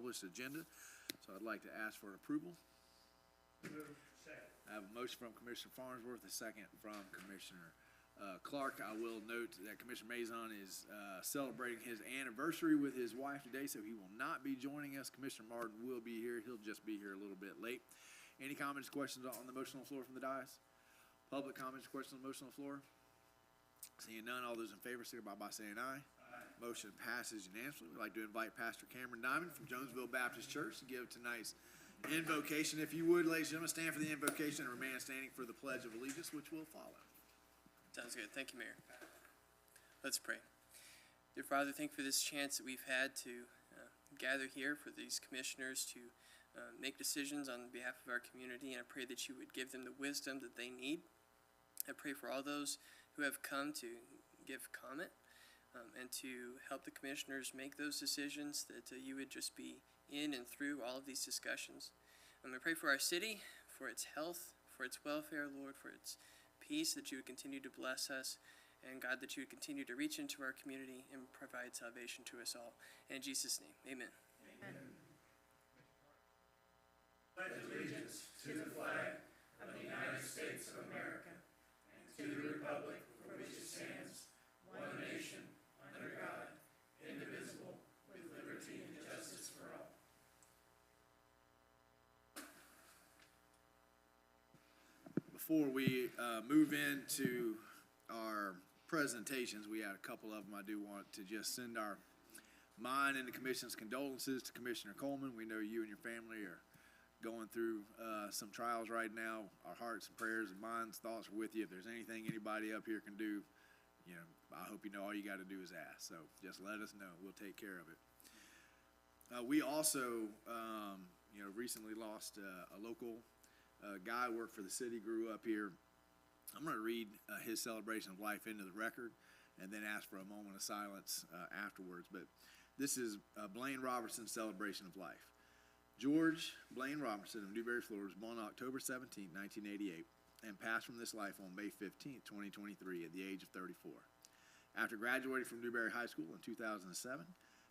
published agenda. So I'd like to ask for approval. Move. Second. I have a motion from Commissioner Farnsworth, a second from Commissioner Clark. I will note that Commissioner Mazon is celebrating his anniversary with his wife today, so he will not be joining us. Commissioner Martin will be here. He'll just be here a little bit late. Any comments, questions on the motion on the floor from the dais? Public comments, questions on the motion on the floor? Seeing none, all those in favor signify by saying aye. Aye. Motion passes unanimously. We'd like to invite Pastor Cameron Diamond from Jonesville Baptist Church to give tonight's invocation. If you would, ladies and gentlemen, stand for the invocation and remain standing for the Pledge of Allegiance, which will follow. Sounds good. Thank you, Mayor. Let's pray. Dear Father, thank you for this chance that we've had to gather here for these commissioners to make decisions on behalf of our community, and I pray that you would give them the wisdom that they need. I pray for all those who have come to give comment and to help the commissioners make those decisions, that you would just be in and through all of these discussions. I pray for our city, for its health, for its welfare, Lord, for its peace, that you would continue to bless us, and God, that you would continue to reach into our community and provide salvation to us all. And in Jesus' name, amen. Amen. Pledge allegiance to the flag of the United States of America and to the republic for which it stands, one nation, under God, indivisible, with liberty and justice for all. Before we move into our presentations, we had a couple of them. I do want to just send our mine and the commission's condolences to Commissioner Coleman. We know you and your family are going through some trials right now. Our hearts and prayers and minds, thoughts are with you. If there's anything anybody up here can do, you know, I hope you know all you got to do is ask. So just let us know. We'll take care of it. We also, recently lost a local guy who worked for the city, grew up here. I'm going to read his celebration of life into the record and then ask for a moment of silence afterwards. But this is Blaine Robertson's celebration of life. George Blaine Robertson of Newberry, Florida, was born on October 17, 1988, and passed from this life on May 15, 2023, at the age of 34. After graduating from Newberry High School in 2007,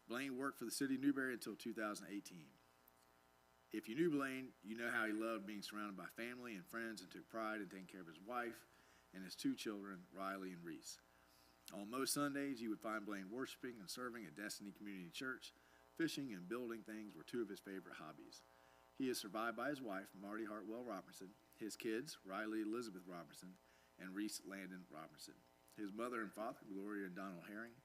Blaine worked for the city of Newberry until 2018. If you knew Blaine, you know how he loved being surrounded by family and friends and took pride in taking care of his wife and his two children, Riley and Reese. On most Sundays, you would find Blaine worshiping and serving at Destiny Community Church. Fishing and building things were two of his favorite hobbies. He is survived by his wife, Marty Hartwell Robertson, his kids, Riley Elizabeth Robertson, and Reese Landon Robertson, his mother and father, Gloria and Donald Herring,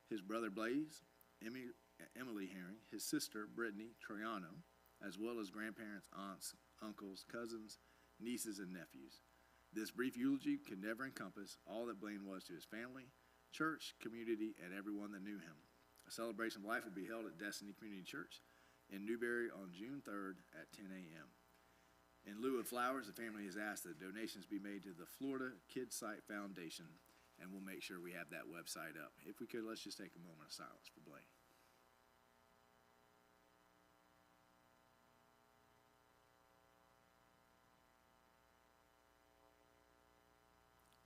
his brother Blaze, Emily Herring, his sister, Brittany Troiano, as well as grandparents, aunts, uncles, cousins, nieces, and nephews. This brief eulogy can never encompass all that Blaine was to his family, church, community, and everyone that knew him. A celebration of life will be held at Destiny Community Church in Newberry on June 3rd at 10 a.m. In lieu of flowers, the family has asked that donations be made to the Florida Kids Site Foundation, and we'll make sure we have that website up. If we could, let's just take a moment of silence for Blaine.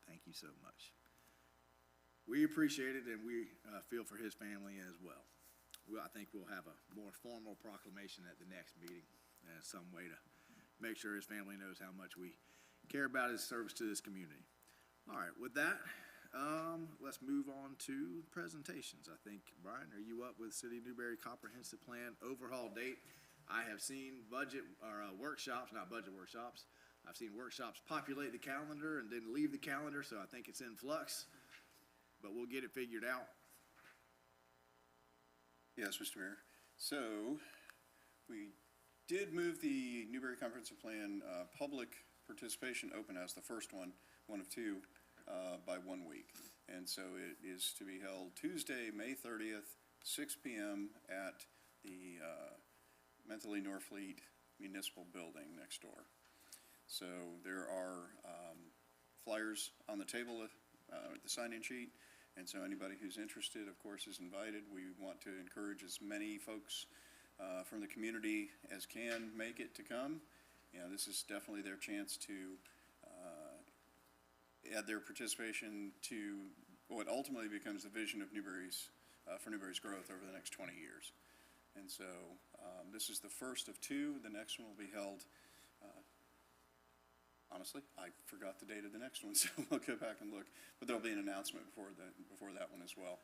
Thank you so much. We appreciate it, and we feel for his family as well. I think we'll have a more formal proclamation at the next meeting as some way to make sure his family knows how much we care about his service to this community. All right, with that, let's move on to presentations. I think, Brian, are you up with City of Newberry Comprehensive Plan overhaul date? I have seen workshops, not budget workshops. I've seen workshops populate the calendar and then leave the calendar, so I think it's in flux, but we'll get it figured out. Yes, Mr. Mayor. So we did move the Newberry Comprehensive Plan public participation open as the first one of two, by 1 week. And so it is to be held Tuesday, May 30th, 6 p.m. at the Mentally Norfleet Municipal Building next door. So there are flyers on the table at the sign-in sheet. And so anybody who's interested, of course, is invited. We want to encourage as many folks from the community as can make it to come. You know, this is definitely their chance to add their participation to what ultimately becomes the vision of Newberry's, for Newberry's growth over the next 20 years. And so This is the first of two. The next one will be held, honestly, I forgot the date of the next one, so we'll go back and look. But there'll be an announcement before that one as well.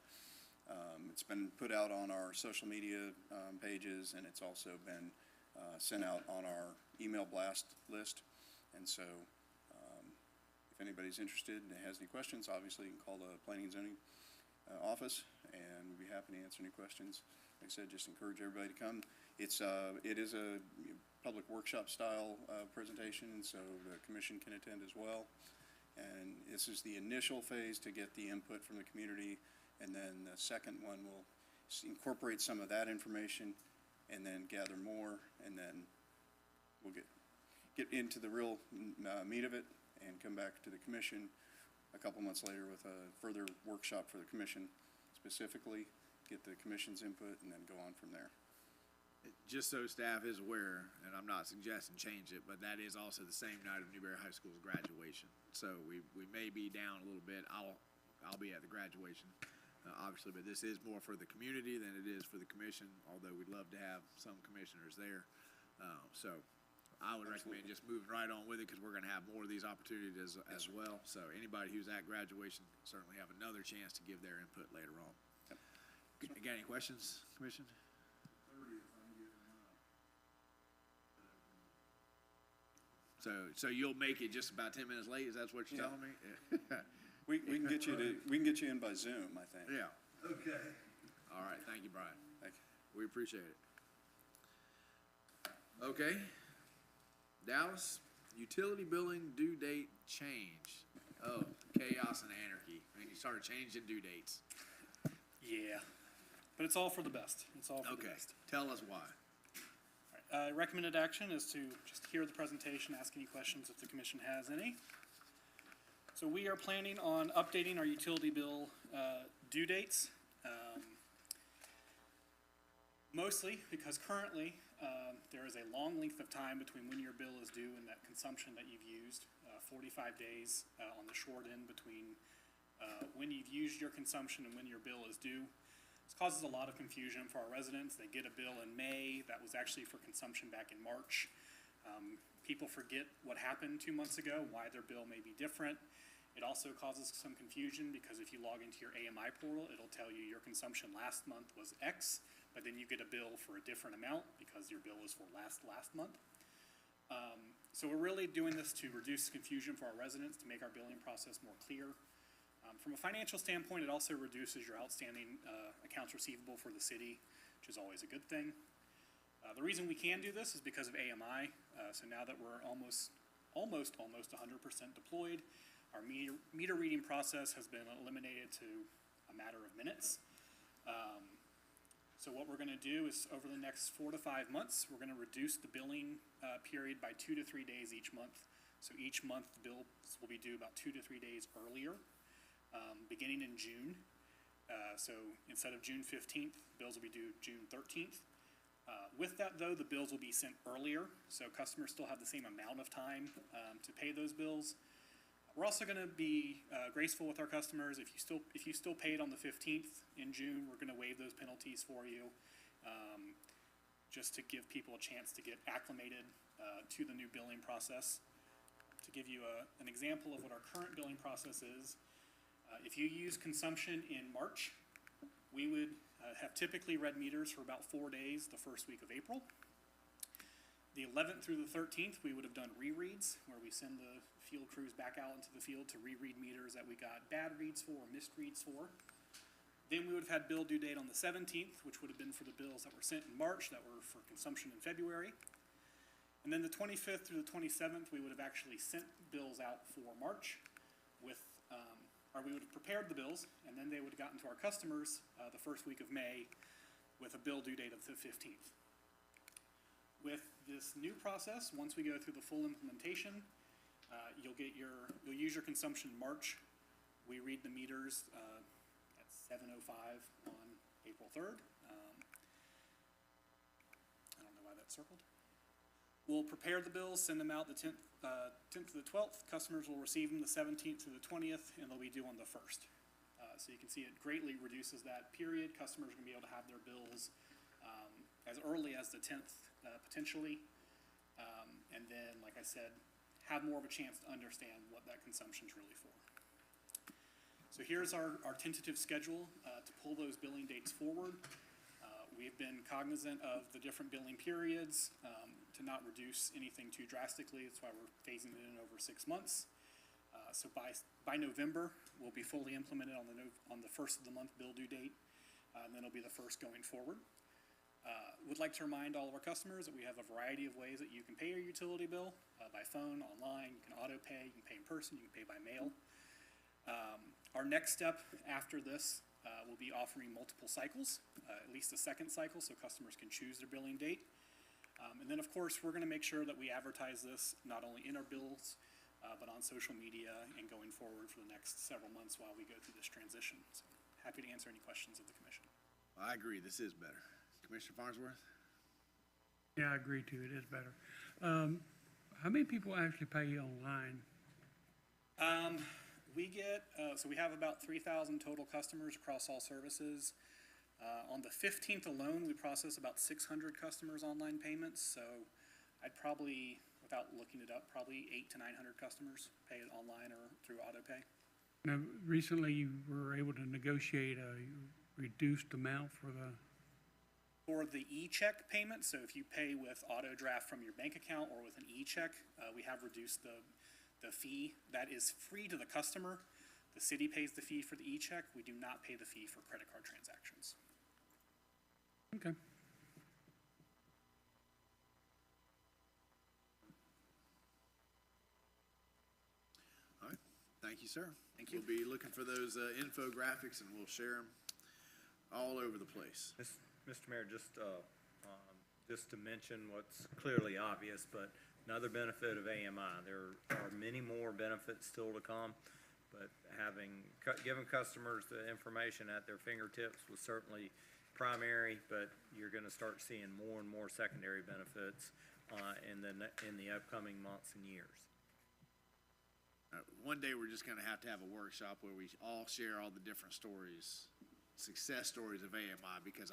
It's been put out on our social media pages, and it's also been sent out on our email blast list. And so if anybody's interested and has any questions, obviously you can call the Planning and Zoning office, and we'd be happy to answer any questions. Like I said, just encourage everybody to come. It is a public workshop style presentation, and so the commission can attend as well. And this is the initial phase to get the input from the community, and then the second one will incorporate some of that information and then gather more, and then we'll get into the real meat of it and come back to the commission a couple months later with a further workshop for the commission specifically, get the commission's input, and then go on from there. Just so staff is aware, and I'm not suggesting change it, but that is also the same night of Newberry High School's graduation. So we may be down a little bit. I'll be at the graduation, obviously, but this is more for the community than it is for the commission, although we'd love to have some commissioners there. So I would recommend just moving right on with it, because we're gonna have more of these opportunities as well. So anybody who's at graduation certainly have another chance to give their input later on. Yep. Got any questions, Commission? So you'll make it just about 10 minutes late? Is that what you're telling me? We can get you in by Zoom, I think. Yeah. Okay. All right. Thank you, Brian. Thank you. We appreciate it. Okay. Dallas, utility billing due date change. Oh, chaos and anarchy. I mean, you started changing due dates. Yeah, but it's all for the best. It's all for the Okay. best. Tell us why. Recommended action is to just hear the presentation, ask any questions if the commission has any. So we are planning on updating our utility bill due dates. Mostly because currently there is a long length of time between when your bill is due and that consumption that you've used. 45 days on the short end between when you've used your consumption and when your bill is due. This causes a lot of confusion for our residents. They get a bill in May that was actually for consumption back in March. People forget what happened 2 months ago, why their bill may be different. It also causes some confusion because if you log into your AMI portal, it'll tell you your consumption last month was X, but then you get a bill for a different amount because your bill is for last month. So we're really doing this to reduce confusion for our residents, to make our billing process more clear. From a financial standpoint, it also reduces your outstanding accounts receivable for the city, which is always a good thing. The reason we can do this is because of AMI. So now that we're almost 100% deployed, our meter reading process has been eliminated to a matter of minutes. So what we're going to do is over the next 4 to 5 months, we're going to reduce the billing period by 2 to 3 days each month. So each month the bills will be due about 2 to 3 days earlier. Beginning in June. So instead of June 15th, bills will be due June 13th. With that though, the bills will be sent earlier, so customers still have the same amount of time to pay those bills. We're also going to be graceful with our customers. If you still paid on the 15th in June, we're going to waive those penalties for you, just to give people a chance to get acclimated to the new billing process. To give you an example of what our current billing process is, if you use consumption in March, we would have typically read meters for about 4 days the first week of April. The 11th through the 13th, we would have done rereads, where we send the field crews back out into the field to reread meters that we got bad reads for or missed reads for. Then we would have had bill due date on the 17th, which would have been for the bills that were sent in March that were for consumption in February. And then the 25th through the 27th, we would have actually sent bills out for March with, or we would have prepared the bills, and then they would have gotten to our customers the first week of May with a bill due date of the 15th. With this new process, once we go through the full implementation, you'll use your consumption in March. We read the meters at 7:05 on April 3rd. I don't know why that's circled. We'll prepare the bills, send them out the 10th to the 12th. Customers will receive them the 17th to the 20th, and they'll be due on the 1st. So you can see it greatly reduces that period. Customers are going to be able to have their bills as early as the 10th, potentially. And then, like I said, have more of a chance to understand what that consumption's really for. So here's our tentative schedule to pull those billing dates forward. We've been cognizant of the different billing periods to not reduce anything too drastically. That's why we're phasing it in over 6 months. So by November, we'll be fully implemented on the first of the month bill due date, and then it'll be the first going forward. Would like to remind all of our customers that we have a variety of ways that you can pay your utility bill, by phone, online, you can auto pay, you can pay in person, you can pay by mail. Our next step after this will be offering multiple cycles, at least a second cycle, so customers can choose their billing date. And then, of course, we're gonna make sure that we advertise this not only in our bills, but on social media and going forward for the next several months while we go through this transition. So happy to answer any questions of the commission. I agree, this is better. Commissioner Farnsworth? Yeah, I agree too, it is better. How many people actually pay online? We get, so we have about 3,000 total customers across all services. On the 15th alone, we process about 600 customers' online payments, so I'd probably, without looking it up, probably 800 to 900 customers pay it online or through auto pay. Now, recently you were able to negotiate a reduced amount for the, For the e-check payment, so if you pay with auto draft from your bank account or with an e-check, we have reduced the fee. That is free to the customer. The city pays the fee for the e-check. We do not pay the fee for credit card transactions. okay. All right, thank you, sir. Thank you. We'll be looking for those infographics and we'll share them all over the place. Mr. Mayor, just to mention what's clearly obvious, but another benefit of AMI, there are many more benefits still to come, but giving customers the information at their fingertips was certainly primary, but you're gonna start seeing more and more secondary benefits in the upcoming months and years. One day we're just gonna have to have a workshop where we all share all the different stories, success stories of AMI, because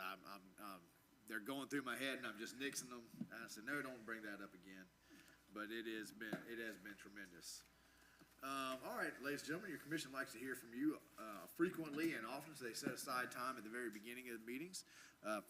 they're going through my head and I'm just nixing them. I said, no, don't bring that up again. But it has been tremendous. All right, ladies and gentlemen, your commission likes to hear from you frequently and often, so they set aside time at the very beginning of the meetings.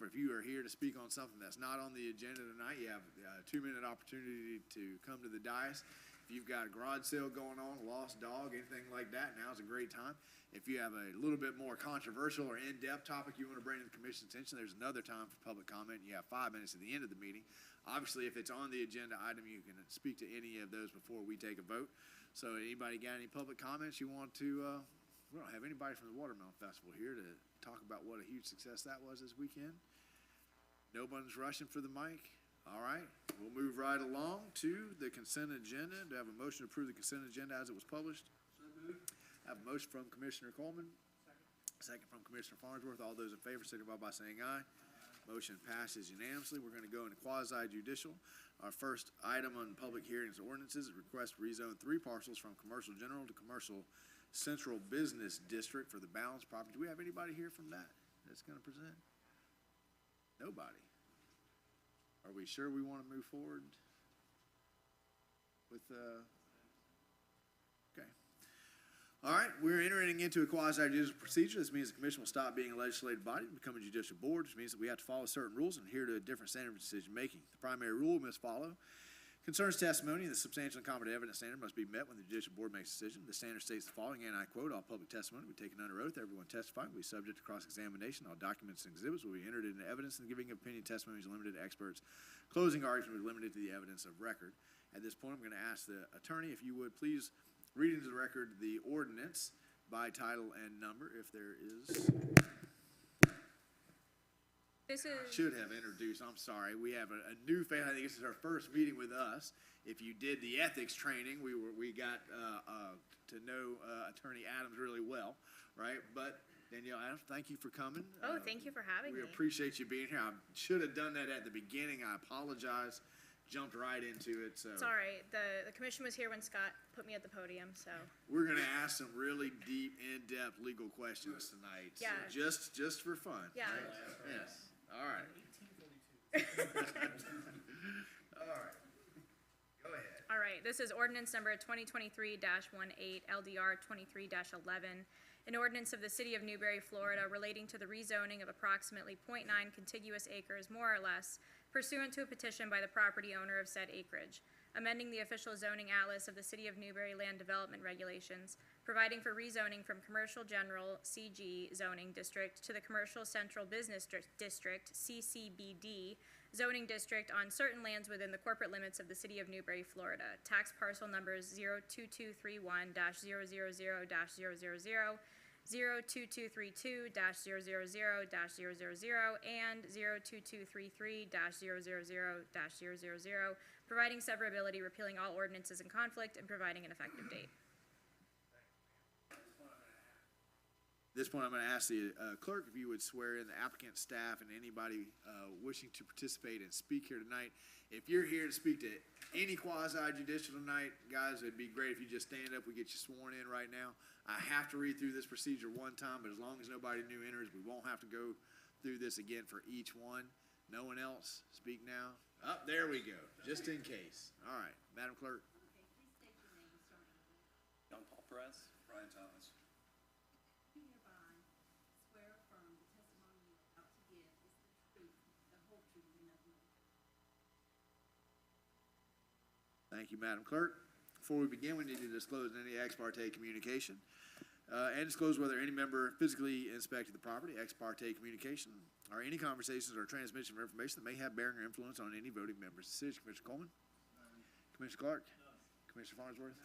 For if you are here to speak on something that's not on the agenda tonight, you have a 2-minute opportunity to come to the dais. If you've got a garage sale going on, a lost dog, anything like that, now's a great time. If you have a little bit more controversial or in-depth topic you want to bring to the commission's attention, there's another time for public comment. You have 5 minutes at the end of the meeting. Obviously, if it's on the agenda item, you can speak to any of those before we take a vote. So anybody got any public comments you want to, we don't have anybody from the Watermelon Festival here to talk about what a huge success that was this weekend. Nobody's rushing for the mic. All right, we'll move right along to the consent agenda. Do I have a motion to approve the consent agenda as it was published? So moved. I have a motion from Commissioner Coleman. Second from Commissioner Farnsworth. All those in favor signify by saying aye. Motion passes unanimously. We're going to go into quasi-judicial. Our first item on public hearings and ordinances is request to rezone 3 parcels from commercial general to commercial central business district for the balanced property. Do we have anybody here from that that's going to present? Nobody. Are we sure we want to move forward with, okay. All right, we're entering into a quasi-judicial procedure. This means the commission will stop being a legislative body and become a judicial board, which means that we have to follow certain rules and adhere to a different standard of decision-making. The primary rule we must follow concerns testimony. The substantial and competent evidence standard must be met when the judicial board makes a decision. The standard states the following, and I quote, all public testimony will be taken under oath. Everyone testifying will be subject to cross-examination. All documents and exhibits will be entered into evidence, and giving of opinion testimony is limited to experts. Closing arguments will be limited to the evidence of record. At this point, I'm going to ask the attorney, if you would please read into the record the ordinance by title and number, if there is. This is, Should have introduced, I'm sorry, we have a new fan, I think this is our first meeting with us. If you did the ethics training, we got to know Attorney Adams really well, right? But Danielle Adams, thank you for coming. thank you for having me. We appreciate you being here. I should have done that at the beginning, I apologize, jumped right into it, so. It's all right. The commission was here when Scott put me at the podium, so. We're gonna ask some really deep, in-depth legal questions tonight. Yeah. So just for fun. Yeah. Yes, all right. All right. Go ahead. All right, this is ordinance number 2023-18, LDR 23-11, an ordinance of the City of Newberry, Florida, relating to the rezoning of approximately .9 contiguous acres, more or less, pursuant to a petition by the property owner of said acreage, amending the official zoning atlas of the City of Newberry Land Development Regulations, providing for rezoning from Commercial General CG zoning district to the Commercial Central Business District CCBD zoning district on certain lands within the corporate limits of the City of Newberry, Florida. Tax parcel numbers 02231-000-000, 02232-000-000, and 02233-000-000, providing severability, repealing all ordinances in conflict, and providing an effective date. At this point, I'm going to ask the clerk if you would swear in the applicant, staff, and anybody wishing to participate and speak here tonight. If you're here to speak to any quasi-judicial tonight, guys, it'd be great if you just stand up. We get you sworn in right now. I have to read through this procedure one time, but as long as nobody new enters, we won't have to go through this again for each one. No one else? Speak now. Oh, there we go, just in case. All right, Madam Clerk. Okay, please state your name, starting with. John Paul Perez. Brian Thomas. You hereby swear or affirm the testimony you are about to give is the truth, the whole truth, and nothing but the truth. Thank you, Madam Clerk. Before we begin, we need to disclose any ex parte communication and disclose whether any member physically inspected the property. Ex parte communication or any conversations or transmission of information that may have bearing or influence on any voting member's decision. Commissioner Coleman? Commissioner Clark? Commissioner Farnsworth?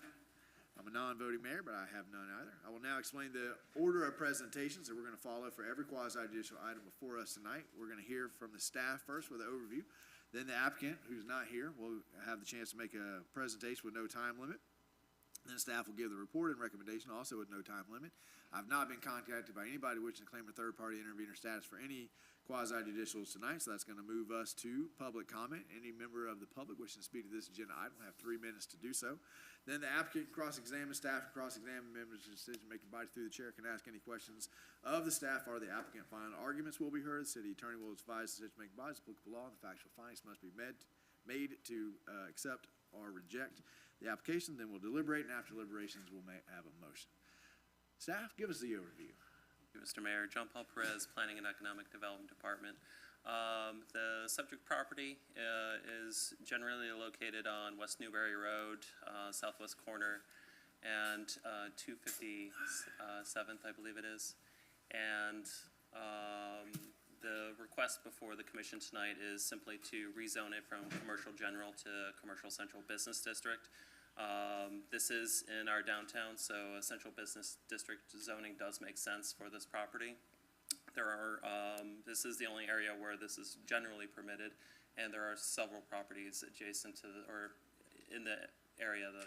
I'm a non-voting mayor, but I have none either. I will now explain the order of presentations that we're going to follow for every quasi-judicial item before us tonight. We're going to hear from the staff first with an overview. Then the applicant, who's not here, will have the chance to make a presentation with no time limit. Then staff will give the report and recommendation, also with no time limit. I've not been contacted by anybody wishing to claim a third-party intervener status for any quasi-judicials tonight, so that's going to move us to public comment. Any member of the public wishing to speak to this agenda item will have 3 minutes to do so. Then the applicant can cross-examine staff, and cross-examine members of the decision-making body through the chair can ask any questions of the staff or the applicant. Final arguments will be heard. The city attorney will advise the decision-making bodies applicable law, and the factual findings must be made to accept or reject the application. Then we'll deliberate, and after deliberations, we'll have a motion. Staff, give us the overview. Thank you, Mr. Mayor. John Paul Perez, Planning and Economic Development Department. The subject property is generally located on West Newberry Road, southwest corner, and 257th, I believe it is. And the request before the commission tonight is simply to rezone it from Commercial General to Commercial Central Business District. This is in our downtown, so a central business district zoning does make sense for this property. There are, this is the only area where this is generally permitted, and there are several properties adjacent to or in the area that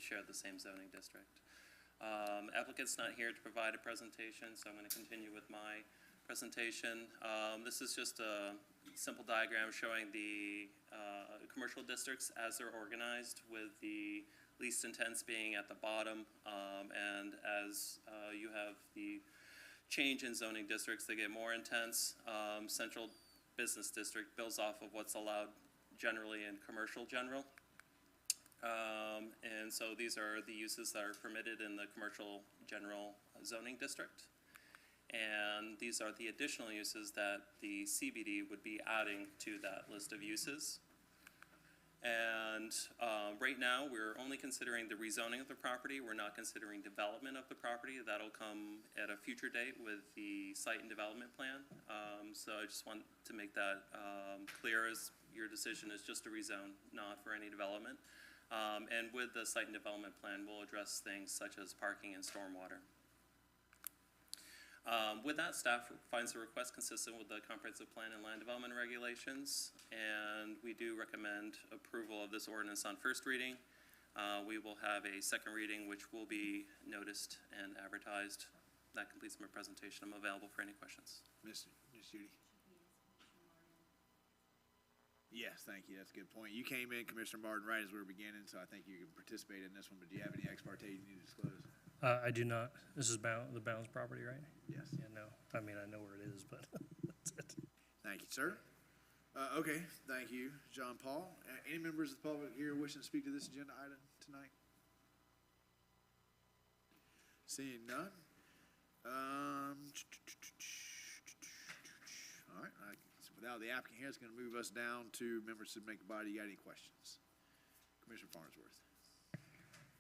share the same zoning district. Applicant's not here to provide a presentation, so I'm going to continue with my presentation. This is just a simple diagram showing the commercial districts as they're organized, with the least intense being at the bottom, and as you have the change in zoning districts, they get more intense. Central Business District builds off of what's allowed generally in Commercial General. And so these are the uses that are permitted in the Commercial General zoning district. And these are the additional uses that the CBD would be adding to that list of uses. And right now, we're only considering the rezoning of the property. We're not considering development of the property. That'll come at a future date with the site and development plan. So I just want to make that clear, as your decision is just a rezone, not for any development. And with the site and development plan, we'll address things such as parking and stormwater. With that, staff finds the request consistent with the comprehensive plan and land development regulations, and we do recommend approval of this ordinance on first reading. We will have a second reading, which will be noticed and advertised. That completes my presentation. I'm available for any questions. Miss Judy? Yes, thank you. That's a good point. You came in, Commissioner Martin, right as we were beginning, so I think you can participate in this one, but do you have any ex parte you need to disclose? I do not. This is the Bounds property, right? Yes. Yeah, no. I mean, I know where it is, but that's it. Thank you, sir. Okay, thank you, John Paul. Any members of the public here wishing to speak to this agenda item tonight? Seeing none. All right, without the applicant here, it's gonna move us down to members to make the body. You got any questions? Commissioner Farnsworth.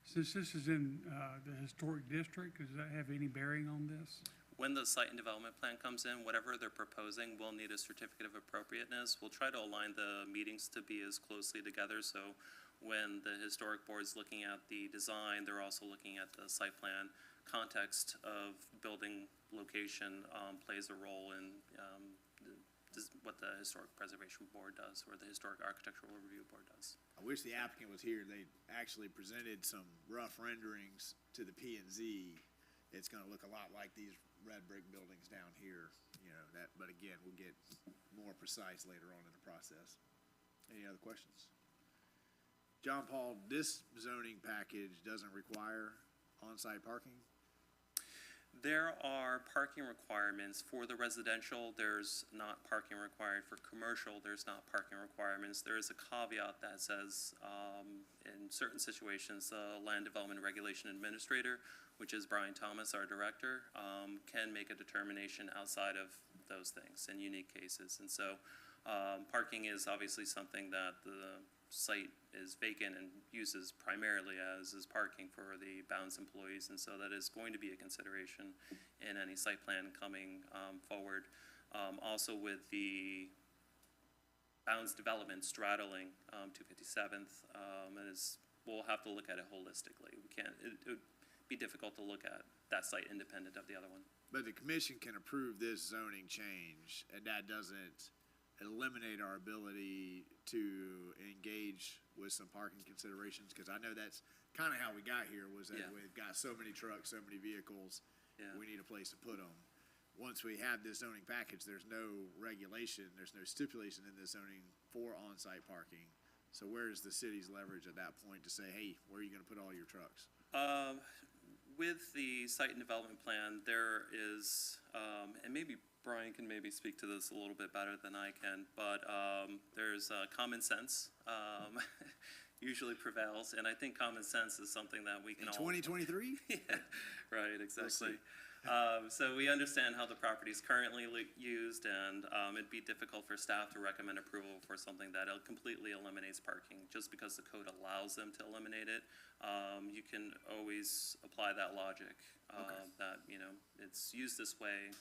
Since this is in, the historic district, does that have any bearing on this? When the site and development plan comes in, whatever they're proposing, we'll need a certificate of appropriateness. We'll try to align the meetings to be as closely together, so when the historic board's looking at the design, they're also looking at the site plan. Context of building location plays a role in what the Historic Preservation Board does, or the Historic Architectural Review Board does. I wish the applicant was here. They actually presented some rough renderings to the P and Z. It's gonna look a lot like these red brick buildings down here, you know, that, but again, we'll get more precise later on in the process. Any other questions? John Paul, this zoning package doesn't require on-site parking? There are parking requirements for the residential. There's not parking required for commercial. There's not parking requirements. There is a caveat that says, in certain situations, the Land Development Regulation Administrator, which is Brian Thomas, our director, can make a determination outside of those things in unique cases. And so parking is obviously something that the site is vacant and uses primarily as is parking for the Bounds employees, and so that is going to be a consideration in any site plan coming forward. Also with the Bounds development straddling 257th, we'll have to look at it holistically. We can't, it would be difficult to look at that site independent of the other one. But the commission can approve this zoning change, and that doesn't eliminate our ability to engage with some parking considerations, because I know that's kind of how we got here, was that Yeah. we've got so many trucks, so many vehicles, Yeah. we need a place to put them. Once we have this zoning package, there's no regulation, there's no stipulation in this zoning for on-site parking. So where is the city's leverage at that point to say, hey, where are you gonna put all your trucks? With the site and development plan, there is, and maybe Brian can maybe speak to this a little bit better than I can, but there's common sense usually prevails, and I think common sense is something that we can In all. 2023? Yeah, right, exactly. So we understand how the property is currently used, and it'd be difficult for staff to recommend approval for something that completely eliminates parking, just because the code allows them to eliminate it. You can always apply that logic, that, you know, it's used this way.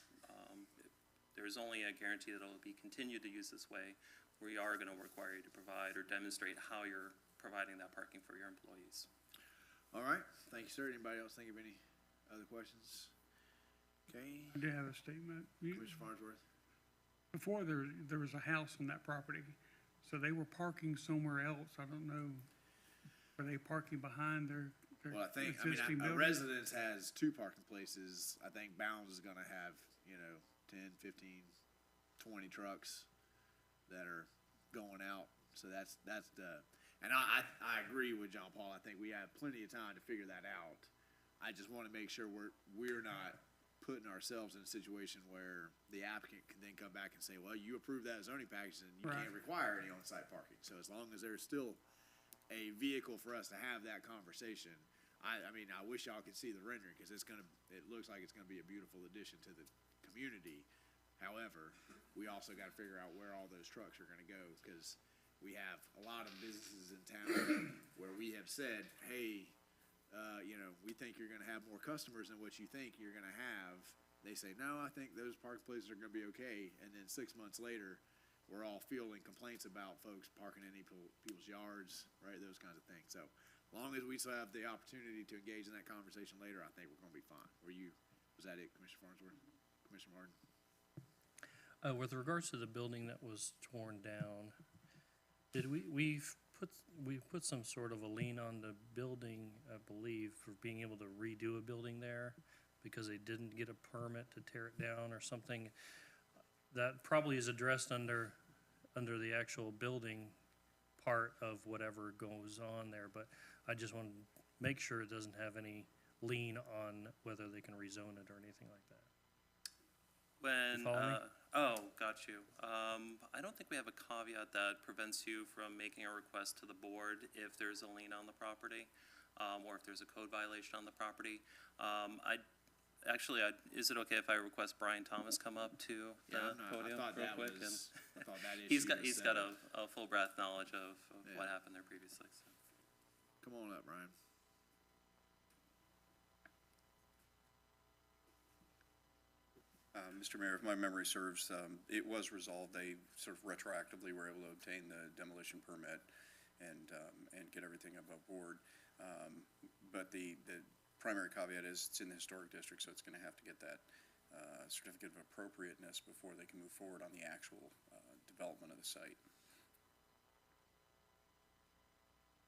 There's only a guarantee that it'll be continued to use this way. We are gonna require you to provide or demonstrate how you're providing that parking for your employees. All right, thank you, sir. Anybody else think of any other questions? Okay, I do have a statement. Commissioner Farnsworth? Before there was a house on that property, so they were parking somewhere else. I don't know. Were they parking behind their Well, I think, existing a building? residence has two parking places. I think Bounds is gonna have, you know, 10, 15, 20 trucks that are going out. So that's the, and I agree with John Paul. I think we have plenty of time to figure that out. I just wanna make sure we're not putting ourselves in a situation where the applicant can then come back and say, well, you approved that zoning package and you can't require any on-site parking. So as long as there's still a vehicle for us to have that conversation, I mean, I wish y'all could see the rendering, because it looks like it's gonna be a beautiful addition to the community. However, we also gotta figure out where all those trucks are gonna go, because we have a lot of businesses in town where we have said, hey, you know, we think you're gonna have more customers than what you think you're gonna have. They say, no, I think those park places are gonna be okay, and then 6 months later, we're all fielding complaints about folks parking in people's yards, right, those kinds of things. So, as long as we still have the opportunity to engage in that conversation later, I think we're gonna be fine. Was that it, Commissioner Farnsworth? Commissioner Martin? With regards to the building that was torn down, did we've put some sort of a lien on the building, I believe, for being able to redo a building there because they didn't get a permit to tear it down or something. That probably is addressed under the actual building part of whatever goes on there, but I just want to make sure it doesn't have any lien on whether they can rezone it or anything like that. When, You follow me? Oh, got you. I don't think we have a caveat that prevents you from making a request to the board if there's a lien on the property, or if there's a code violation on the property. Is it okay if I request Brian Thomas come up to the podium real quick? I thought that issue He's was got settled. a full breadth knowledge of what Yeah. happened there previously, so. Come on up, Brian. Mr. Mayor, if my memory serves, it was resolved. They sort of retroactively were able to obtain the demolition permit and get everything above board. But the primary caveat is it's in the historic district, so it's going to have to get that certificate of appropriateness before they can move forward on the actual development of the site.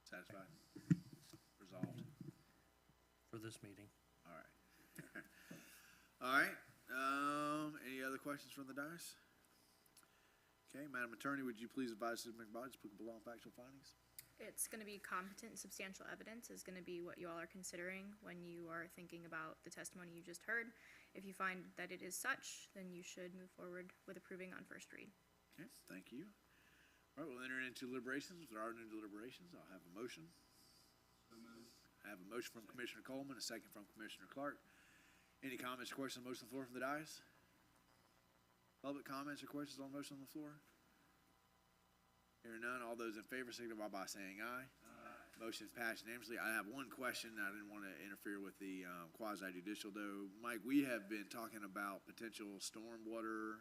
Satisfied? Resolved? For this meeting. All right. All right, any other questions from the dais? Okay, Madam Attorney, would you please advise City McBride to applicable law and factual findings? It's gonna be competent and substantial evidence is gonna be what you all are considering when you are thinking about the testimony you just heard. If you find that it is such, then you should move forward with approving on first read. Okay, thank you. All right, we'll enter into deliberations. If there are no deliberations, I'll have a motion. I have a motion from Commissioner Coleman, a second from Commissioner Clark. Any comments or questions on the motion on the floor from the dais? Public comments or questions on the motion on the floor? Hearing none, all those in favor signify by saying aye. Aye. Motion is passed unanimously. I have one question. I didn't want to interfere with the quasi judicial though. Mike, we have been talking about potential stormwater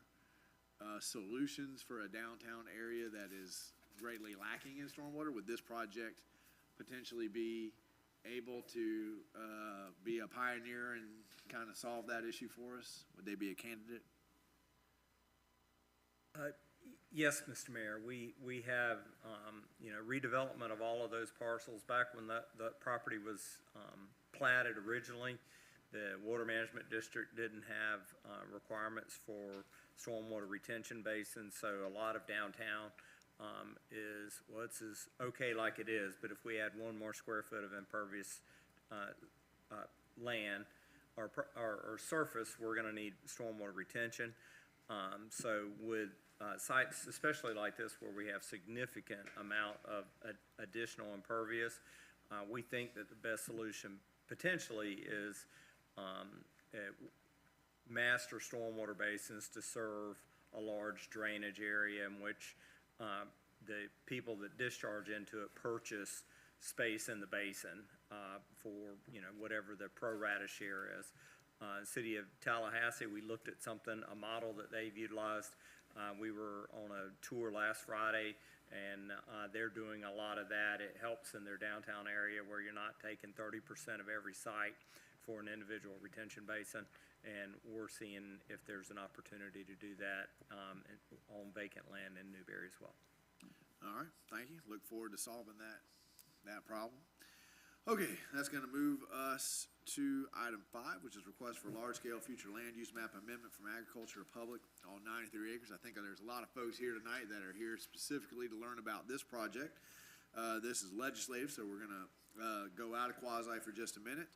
solutions for a downtown area that is greatly lacking in stormwater. Would this project potentially be able to be a pioneer and kind of solve that issue for us? Would they be a candidate? Yes, Mr. Mayor, we have, redevelopment of all of those parcels. Back when the property was platted originally, the Water Management District didn't have requirements for stormwater retention basins, so a lot of downtown it's okay like it is, but if we add one more square foot of impervious land or surface, we're gonna need stormwater retention. So with sites, especially like this, where we have significant amount of additional impervious, we think that the best solution potentially is master stormwater basins to serve a large drainage area in which the people that discharge into it purchase space in the basin for, whatever the pro rata share is. City of Tallahassee, we looked at a model that they've utilized. We were on a tour last Friday, and they're doing a lot of that. It helps in their downtown area where you're not taking 30% of every site for an individual retention basin, and we're seeing if there's an opportunity to do that on vacant land in Newberry as well. All right, thank you. Look forward to solving that problem. Okay, that's gonna move us to item 5, which is request for large-scale future land use map amendment from agriculture to public on 93 acres. I think there's a lot of folks here tonight that are here specifically to learn about this project. This is legislative, so we're gonna go out of quasi for just a minute.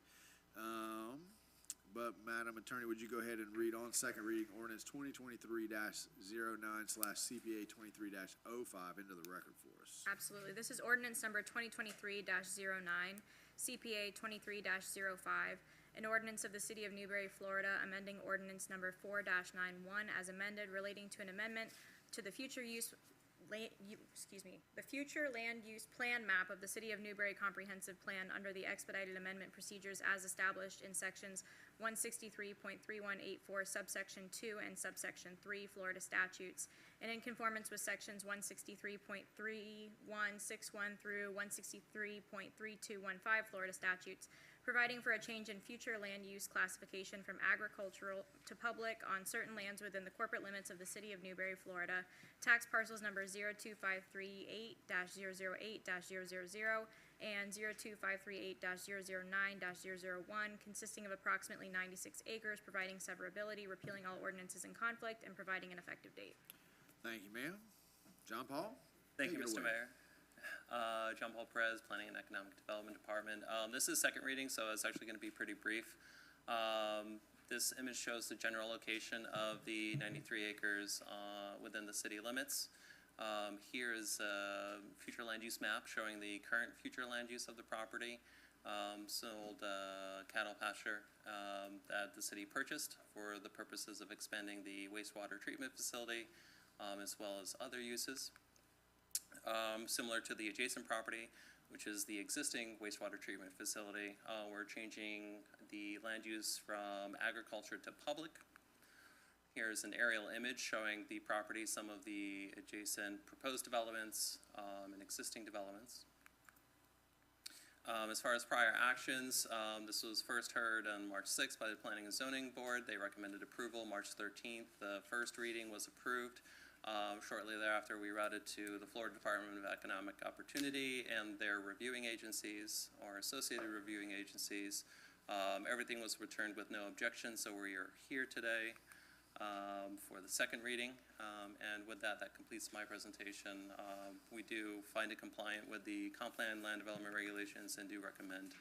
But Madam Attorney, would you go ahead and read on second reading ordinance 2023-09/CPA 23-05 into the record for us? Absolutely. This is ordinance number 2023-09, CPA 23-05, an ordinance of the City of Newberry, Florida, amending ordinance number 4-91 as amended relating to an amendment to the future land use plan map of the City of Newberry Comprehensive Plan under the expedited amendment procedures as established in sections 163.3184 subsection 2 and subsection 3 Florida statutes, and in conformance with sections 163.3161 through 163.3215 Florida statutes, providing for a change in future land use classification from agricultural to public on certain lands within the corporate limits of the City of Newberry, Florida, tax parcels number 02538-008-000 and 02538-009-001, consisting of approximately 96 acres, providing severability, repealing all ordinances in conflict, and providing an effective date. Thank you, ma'am. John Paul? Thank you, Take it Mr. away. Mayor. John Paul Perez, Planning and Economic Development Department. This is second reading, so it's actually going to be pretty brief. This image shows the general location of the 93 acres within the city limits. Here is a future land use map showing the current future land use of the property. Sold cattle pasture that the city purchased for the purposes of expanding the wastewater treatment facility, as well as other uses. Similar to the adjacent property, which is the existing wastewater treatment facility, we're changing the land use from agriculture to public. Here's an aerial image showing the property, some of the adjacent proposed developments and existing developments. As far as prior actions, this was first heard on March 6th by the Planning and Zoning Board. They recommended approval March 13th. The first reading was approved. Shortly thereafter, we routed to the Florida Department of Economic Opportunity and their reviewing agencies or associated reviewing agencies. Everything was returned with no objection, so we are here today for the second reading. And with that, that completes my presentation. We do find it compliant with the comp plan land development regulations and do recommend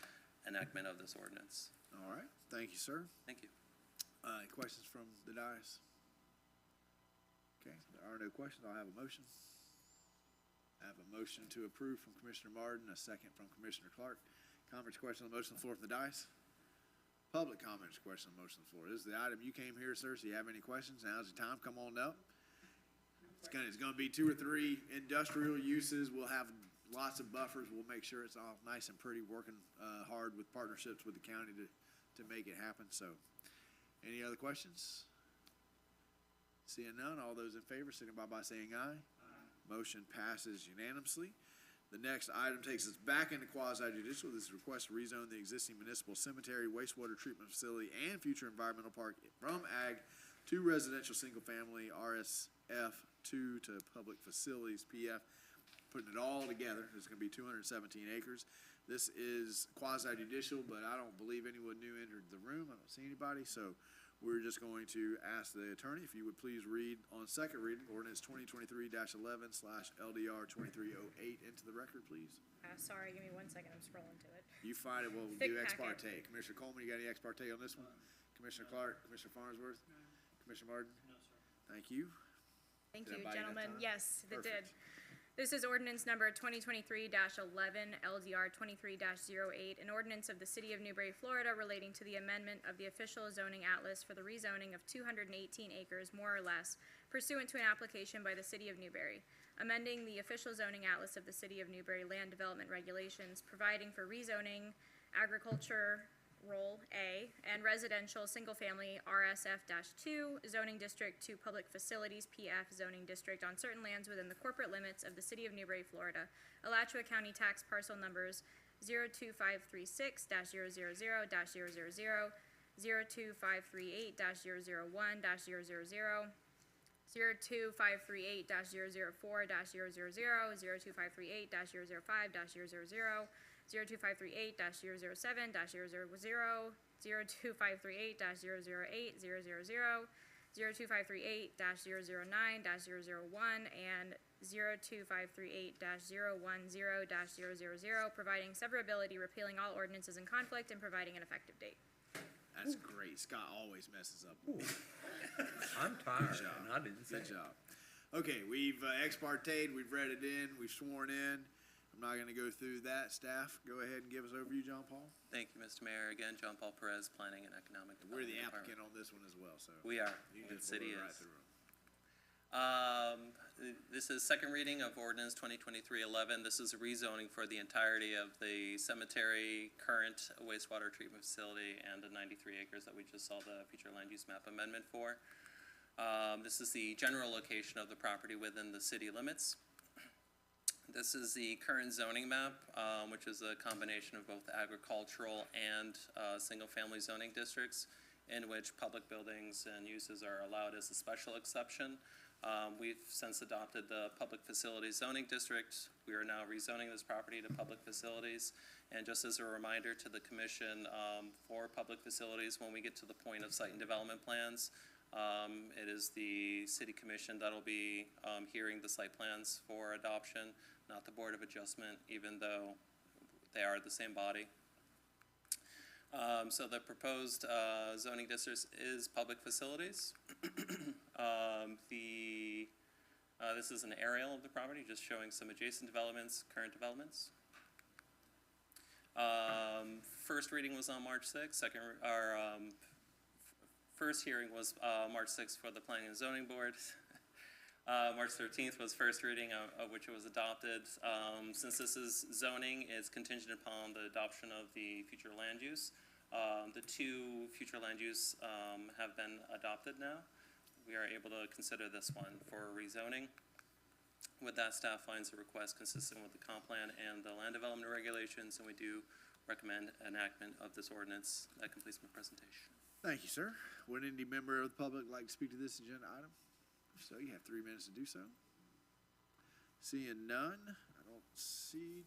enactment of this ordinance. All right, thank you, sir. Thank you. Any questions from the dais? Okay, there are no questions. I'll have a motion. I have a motion to approve from Commissioner Martin, a second from Commissioner Clark. Comments, questions on the motion on the floor from the dais? Public comments, questions on the motion on the floor. This is the item you came here, sir, so you have any questions? Now's the time. Come on up. It's gonna be 2 or 3 industrial uses. We'll have lots of buffers. We'll make sure it's all nice and pretty, working hard with partnerships with the county to make it happen. So, any other questions? Seeing none, all those in favor signify by saying aye. Motion passes unanimously. The next item takes us back into quasi-judicial. This is a request to rezone the existing municipal cemetery, wastewater treatment facility, and future environmental park from ag to residential single-family RSF 2 to public facilities PF. Putting it all together, it's going to be 217 acres. This is quasi-judicial, but I don't believe anyone new entered the room. I don't see anybody, so we're just going to ask the attorney if you would please read on second reading ordinance 2023-11/LDR 2308 into the record, please. Sorry, give me 1 second, I'm scrolling to it. You find it, we'll Thick do ex packet. parte. Commissioner Coleman, you got any ex parte on this one? Commissioner Clark, Commissioner Farnsworth? Commissioner Martin? No, sir. Thank you. Thank Did I you, buy you enough gentlemen. time? Yes, it did. Perfect. This is ordinance number 2023-11 LDR 23-08, an ordinance of the City of Newberry, Florida relating to the amendment of the official zoning atlas for the rezoning of 218 acres, more or less, pursuant to an application by the City of Newberry, amending the official zoning atlas of the City of Newberry land development regulations, providing for rezoning agriculture Role A and residential single-family RSF-2 zoning district to public facilities PF zoning district on certain lands within the corporate limits of the City of Newberry, Florida. Alachua County tax parcel numbers 02536-000-000, 02538-001-000, 02538-004-000, 02538-005-000, 02538-007-000, 02538-008-000, 02538-009-001, and 02538-010-000, providing severability, repealing all ordinances in conflict, and providing an effective date. That's great. Scott always messes up. I'm tired, Good job. and I didn't say Good it. job. Okay, we've ex parte'd, we've read it in, we've sworn in. I'm not gonna go through that. Staff, go ahead and give us overview, John Paul. Thank you, Mr. Mayor. Again, John Paul Perez, Planning and Economic We're Development the Department. applicant on this one as well, so. We are. You The can just city blow right is. through 'em. This is second reading of ordinance 2023-11. This is a rezoning for the entirety of the cemetery, current wastewater treatment facility, and the 93 acres that we just saw the future land use map amendment for. This is the general location of the property within the city limits. This is the current zoning map, which is a combination of both agricultural and single-family zoning districts, in which public buildings and uses are allowed as a special exception. We've since adopted the public facilities zoning district. We are now rezoning this property to public facilities. And just as a reminder to the commission, for public facilities, when we get to the point of site and development plans, it is the city commission that'll be hearing the site plans for adoption, not the Board of Adjustment, even though they are the same body. So the proposed zoning district is public facilities. This is an aerial of the property, just showing some adjacent developments, current developments. First reading was on March 6th. First hearing was March 6th for the Planning and Zoning Board. March 13th was first reading of which it was adopted. Since this is zoning, it's contingent upon the adoption of the future land use. The two future land use have been adopted now. We are able to consider this one for rezoning. With that, staff finds the request consistent with the comp plan and the land development regulations, and we do recommend enactment of this ordinance. That completes my presentation. Thank you, sir. Would any member of the public like to speak to this agenda item? If so, you have 3 minutes to do so. Seeing none, I don't see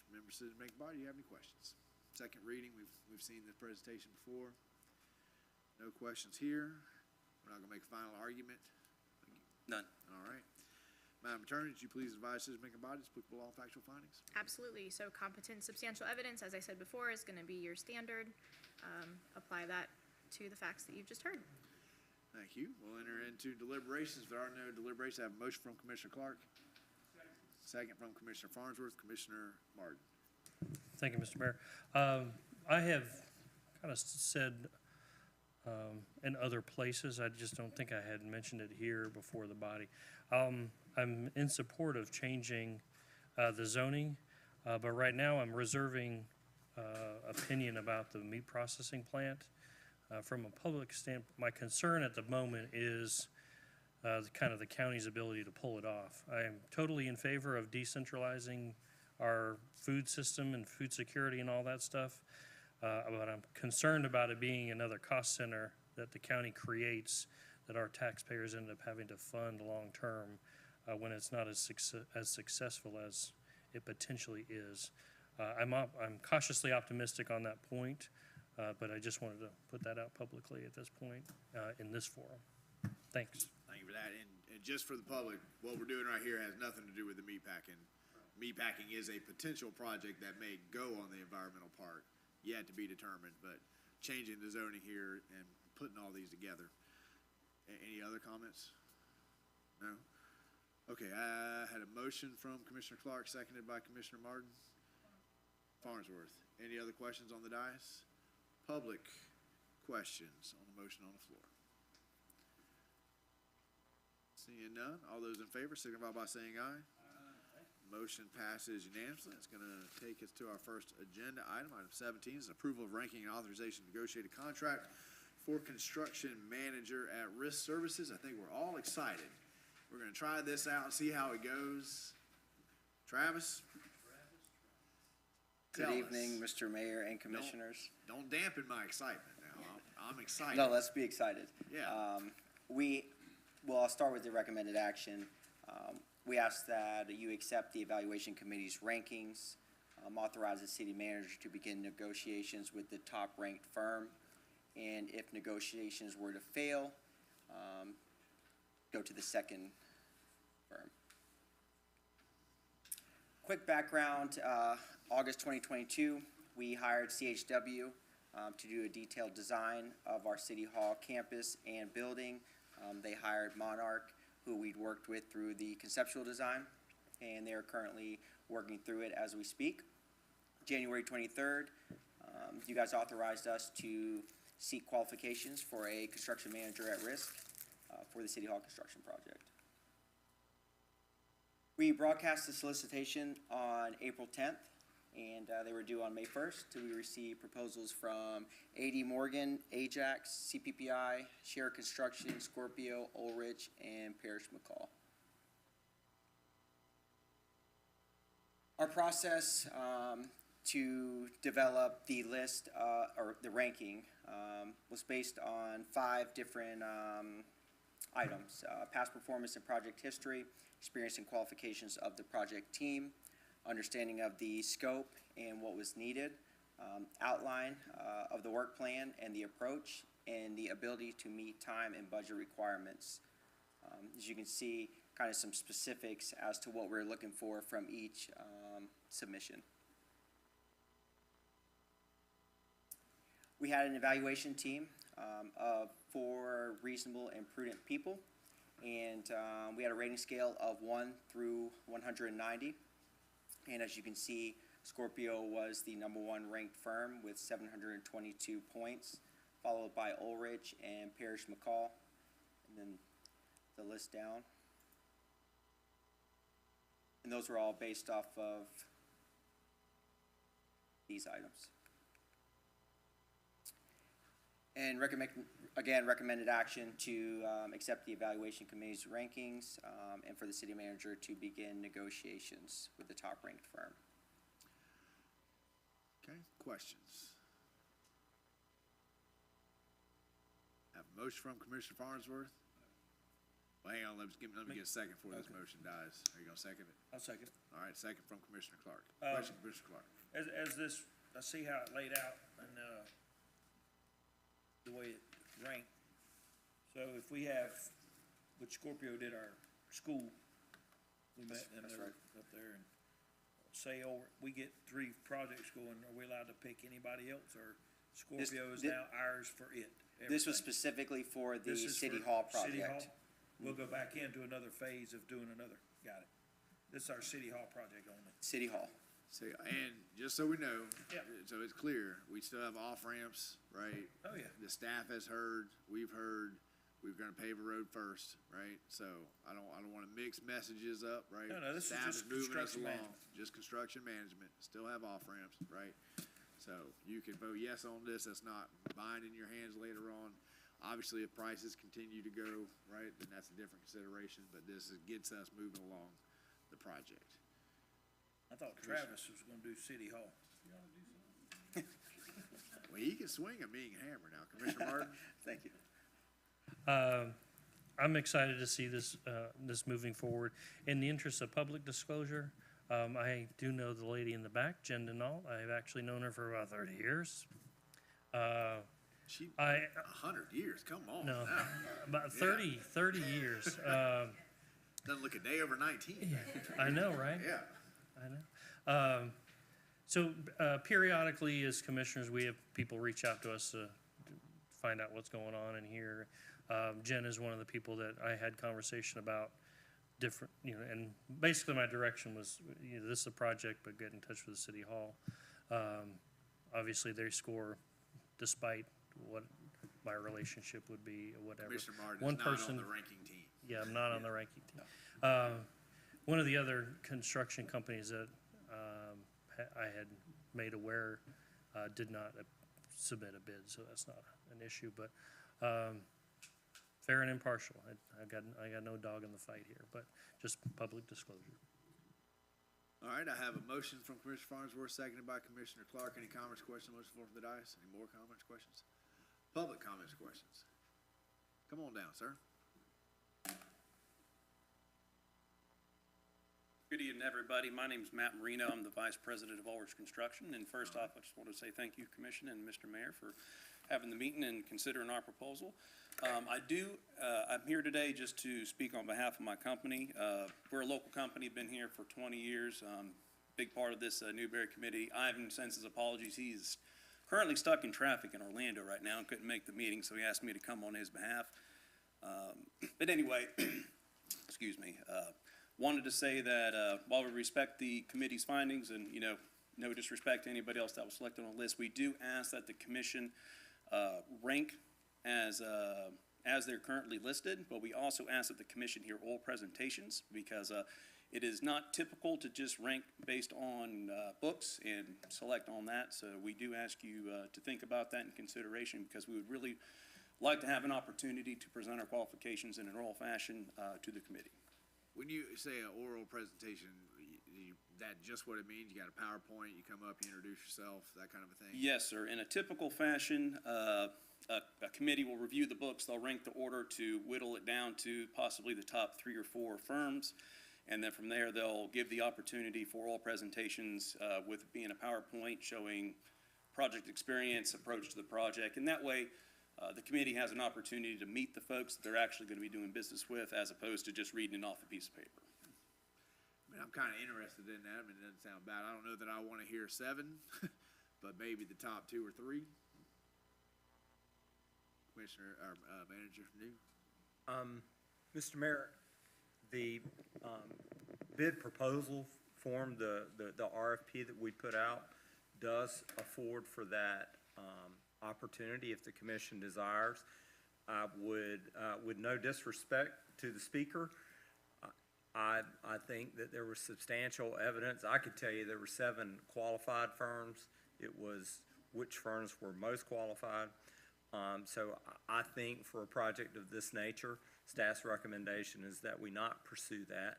member decision making body. Do you have any questions? Second reading, we've seen this presentation before. No questions here. We're not gonna make a final argument. None. All right. Madam Attorney, would you please advise decision making bodies applicable to all factual findings? Absolutely. So competent substantial evidence, as I said before, is going to be your standard. Apply that to the facts that you've just heard. Thank you. We'll enter into deliberations. If there are no deliberations, I have a motion from Commissioner Clark. Second from Commissioner Farnsworth. Commissioner Martin. Thank you, Mr. Mayor. I have kind of said in other places, I just don't think I had mentioned it here before the body. I'm in support of changing the zoning, but right now I'm reserving opinion about the meat processing plant. From a public standpoint, my concern at the moment is kind of the county's ability to pull it off. I am totally in favor of decentralizing our food system and food security and all that stuff, but I'm concerned about it being another cost center that the county creates that our taxpayers end up having to fund long-term when it's not as successful as it potentially is. I'm cautiously optimistic on that point, but I just wanted to put that out publicly at this point in this forum. Thanks. Thank you for that. And just for the public, what we're doing right here has nothing to do with the meat packing. Meat packing is a potential project that may go on the environmental park, yet to be determined, but changing the zoning here and putting all these together. Any other comments? No? Okay, I had a motion from Commissioner Clark, seconded by Commissioner Martin. Farnsworth. Any other questions on the dais? Public questions on the motion on the floor? Seeing none, all those in favor signify by saying aye. Motion passes unanimously. It's going to take us to our first agenda item. Item 17 is approval of ranking and authorization to negotiate a contract for construction manager at risk services. I think we're all excited. We're going to try this out and see how it goes. Travis? Good evening, Mr. Mayor and Commissioners. Don't dampen my excitement now. I'm excited. No, let's be excited. Yeah. I'll start with the recommended action. We ask that you accept the evaluation committee's rankings, authorize the city manager to begin negotiations with the top-ranked firm, and if negotiations were to fail, go to the second firm. Quick background, August 2022, we hired CHW to do a detailed design of our City Hall campus and building. They hired Monarch, who we'd worked with through the conceptual design, and they're currently working through it as we speak. January 23rd, you guys authorized us to seek qualifications for a construction manager at risk for the City Hall construction project. We broadcast the solicitation on April 10th, and they were due on May 1st. We received proposals from A.D. Morgan, Ajax, CPPI, Share Construction, Scorpio, Ulrich, and Parrish McCall. Our process to develop the list, or the ranking, was based on 5 different items. Past performance and project history, experience and qualifications of the project team, understanding of the scope and what was needed, outline of the work plan and the approach, and the ability to meet time and budget requirements. As you can see, kind of some specifics as to what we're looking for from each submission. We had an evaluation team of 4 reasonable and prudent people, and we had a rating scale of 1 through 190. And as you can see, Scorpio was the #1 ranked firm with 722 points, followed by Ulrich and Parrish McCall, and then the list down. And those were all based off of these items. And recommended action to accept the evaluation committee's rankings and for the city manager to begin negotiations with the top-ranked firm. Okay, questions? Have a motion from Commissioner Farnsworth? Well, hang on, let me get a second before this motion dies. Are you gonna second it? I'll second it. All right, second from Commissioner Clark. Question, Commissioner Clark. As this, I see how it laid out and, the way it ranked. So if we have, which Scorpio did our school, we met them That's there, right. up there, and say, we get 3 projects going, are we allowed to pick anybody else, or Scorpio is now ours for it? This was everything? specifically for the This is City for Hall City Hall? project. We'll go back into another phase of doing another, got it. This is our City Hall project only. City Hall. So, and just so we know, Yeah. so it's clear, we still have off-ramps, right? Oh, yeah. The staff has heard, we're gonna pave a road first, right? So I don't wanna mix messages up, right? No, this is Staff just moving us construction along. management. Just construction management, still have off-ramps, right? So you can vote yes on this, that's not binding your hands later on. Obviously, if prices continue to go, right, then that's a different consideration, but gets us moving along the project. I thought Travis was gonna do City Hall. Well, he can swing a mean hammer now. Commissioner Martin? Thank you. I'm excited to see this, this moving forward. In the interest of public disclosure, I do know the lady in the back, Jen Denault. I've actually known her for about 30 years. She, I, 100 years, come on no, now. about 30 years. Doesn't look a day over 19. I know, right? Yeah. I know. So periodically, as commissioners, we have people reach out to us to find out what's going on in here. Jen is one of the people that I had conversation about different, and basically my direction was, this is a project, but get in touch with the City Hall. Obviously, they score despite what my relationship would be or whatever. Commissioner Martin One is not person, on the ranking team. yeah, I'm not on the ranking team. One of the other construction companies that I had made aware did not submit a bid, so that's not an issue. But fair and impartial. I got no dog in the fight here, but just public disclosure. All right, I have a motion from Commissioner Farnsworth, seconded by Commissioner Clark. Any comments, questions, motion for the dais? Any more comments, questions? Public comments, questions? Come on down, sir. Good evening, everybody. My name is Matt Marino. I'm the Vice President of Ulrich Construction. And first off, I just want to say thank you, Commission and Mr. Mayor, for having the meeting and considering our proposal. I'm here today just to speak on behalf of my company. We're a local company, been here for 20 years. Big part of this Newberry committee. Ivan sends his apologies. He's currently stuck in traffic in Orlando right now and couldn't make the meeting, so he asked me to come on his behalf. But anyway, excuse me. Wanted to say that while we respect the committee's findings and, no disrespect to anybody else that was selected on the list, we do ask that the commission rank as they're currently listed, but we also ask that the commission hear all presentations because it is not typical to just rank based on books and select on that. So we do ask you to think about that in consideration because we would really like to have an opportunity to present our qualifications in an oral fashion to the committee. When you say an oral presentation, that just what it means? You got a PowerPoint, you come up, you introduce yourself, that kind of a thing? Yes, sir. In a typical fashion, a committee will review the books. They'll rank the order to whittle it down to possibly the top 3 or 4 firms. And then from there, they'll give the opportunity for oral presentations with being a PowerPoint showing project experience, approach to the project. And that way, the committee has an opportunity to meet the folks that they're actually going to be doing business with as opposed to just reading it off a piece of paper. I mean, I'm kind of interested in that. I mean, it doesn't sound bad. I don't know that I want to hear 7, but maybe the top 2 or 3. Commissioner, or, Manager New? Mr. Mayor, the bid proposal form, the RFP that we put out does afford for that opportunity if the commission desires. I would, with no disrespect to the speaker, I think that there was substantial evidence. I could tell you there were 7 qualified firms. It was which firms were most qualified. So I think for a project of this nature, staff's recommendation is that we not pursue that.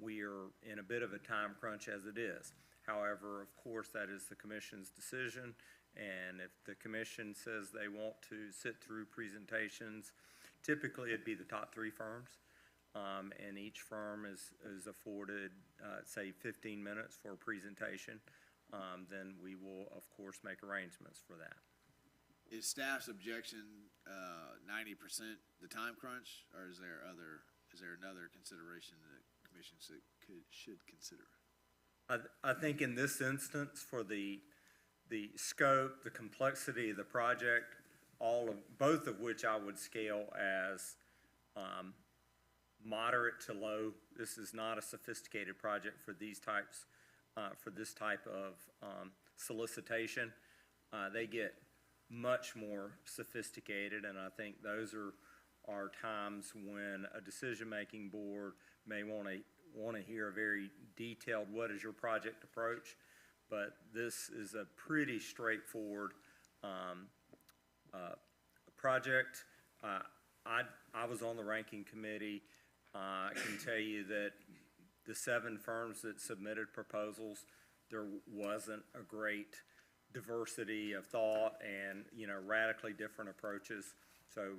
We are in a bit of a time crunch as it is. However, of course, that is the commission's decision, and if the commission says they want to sit through presentations, typically it'd be the top 3 firms, and each firm is afforded, say, 15 minutes for a presentation. Then we will, of course, make arrangements for that. Is staff's objection 90% the time crunch, or is there another consideration that the commission should consider? I think in this instance, for the scope, the complexity of the project, both of which I would scale as moderate to low. This is not a sophisticated project for these types, for this type of solicitation. They get much more sophisticated, and I think those are times when a decision-making board may want to hear a very detailed, what is your project approach? But this is a pretty straightforward project. I was on the ranking committee. I can tell you that the 7 firms that submitted proposals, there wasn't a great diversity of thought and, radically different approaches. So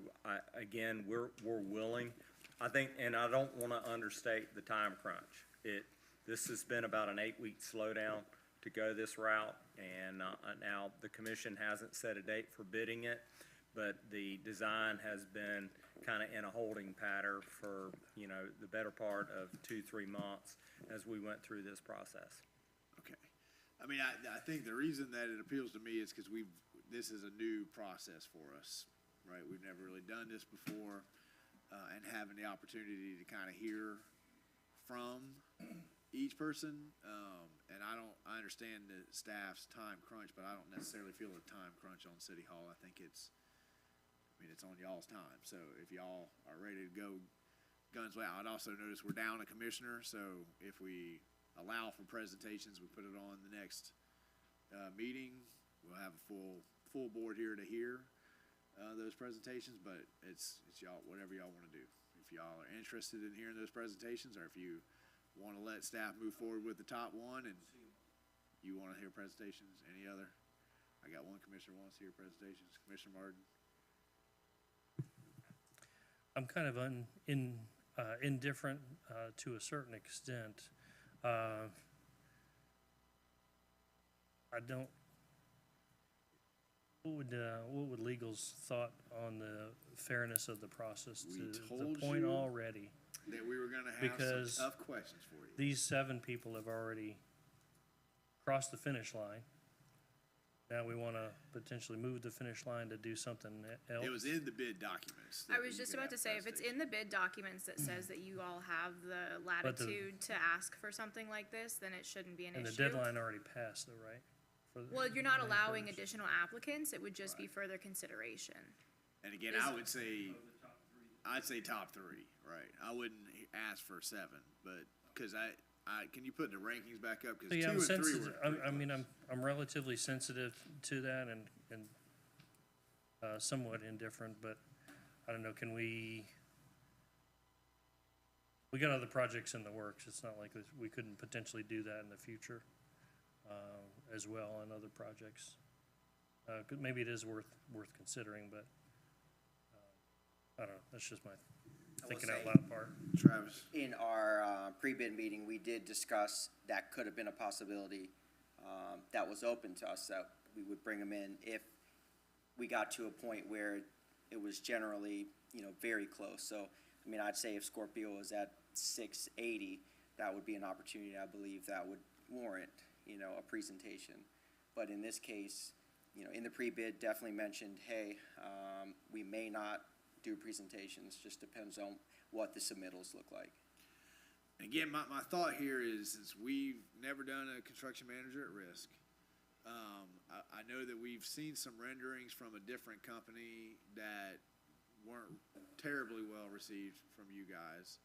again, we're willing. I think, and I don't want to understate the time crunch. This has been about an 8-week slowdown to go this route, and now the commission hasn't set a date for bidding it, but the design has been kind of in a holding pattern for, the better part of 2-3 months as we went through this process. Okay. I mean, I think the reason that it appeals to me is because this is a new process for us, right? We've never really done this before, and having the opportunity to kind of hear from each person, and I understand the staff's time crunch, but I don't necessarily feel a time crunch on City Hall. I think it's on y'all's time. So if y'all are ready to go guns blazing, I'd also notice we're down a commissioner, so if we allow for presentations, we put it on the next meeting. We'll have a full board here to hear those presentations, but it's y'all, whatever y'all want to do. If y'all are interested in hearing those presentations, or if you want to let staff move forward with the top one and you want to hear presentations, any other? I got one commissioner wants to hear presentations. Commissioner Martin? I'm kind of indifferent to a certain extent. What would legal's thought on the fairness of the process We to told the point you already? that we were going to have Because some tough questions for you. These 7 people have already crossed the finish line. Now we want to potentially move the finish line to do something else. It was in the bid documents. I was just about to say, if it's in the bid documents that says that you all have the latitude to ask for something like this, then it shouldn't be an And the issue. deadline already passed though, right? Well, you're not allowing additional applicants, it would just be further consideration. And again, I'd say top 3, right? I wouldn't ask for 7, but because can you put the rankings back up? Because 2 Yeah, and 3 sensitive. were. I'm relatively sensitive to that and somewhat indifferent, but I don't know. Can we got other projects in the works. It's not like we couldn't potentially do that in the future as well on other projects. Maybe it is worth considering, but I don't know. That's just my thinking out loud part. Travis? In our pre-bid meeting, we did discuss that could have been a possibility that was open to us, that we would bring them in if we got to a point where it was generally, very close. So, I'd say if Scorpio was at 680, that would be an opportunity, I believe, that would warrant, a presentation. But in this case, in the pre-bid definitely mentioned, hey, we may not do presentations, just depends on what the submittals look like. Again, my thought here is we've never done a construction manager at risk. I know that we've seen some renderings from a different company that weren't terribly well received from you guys.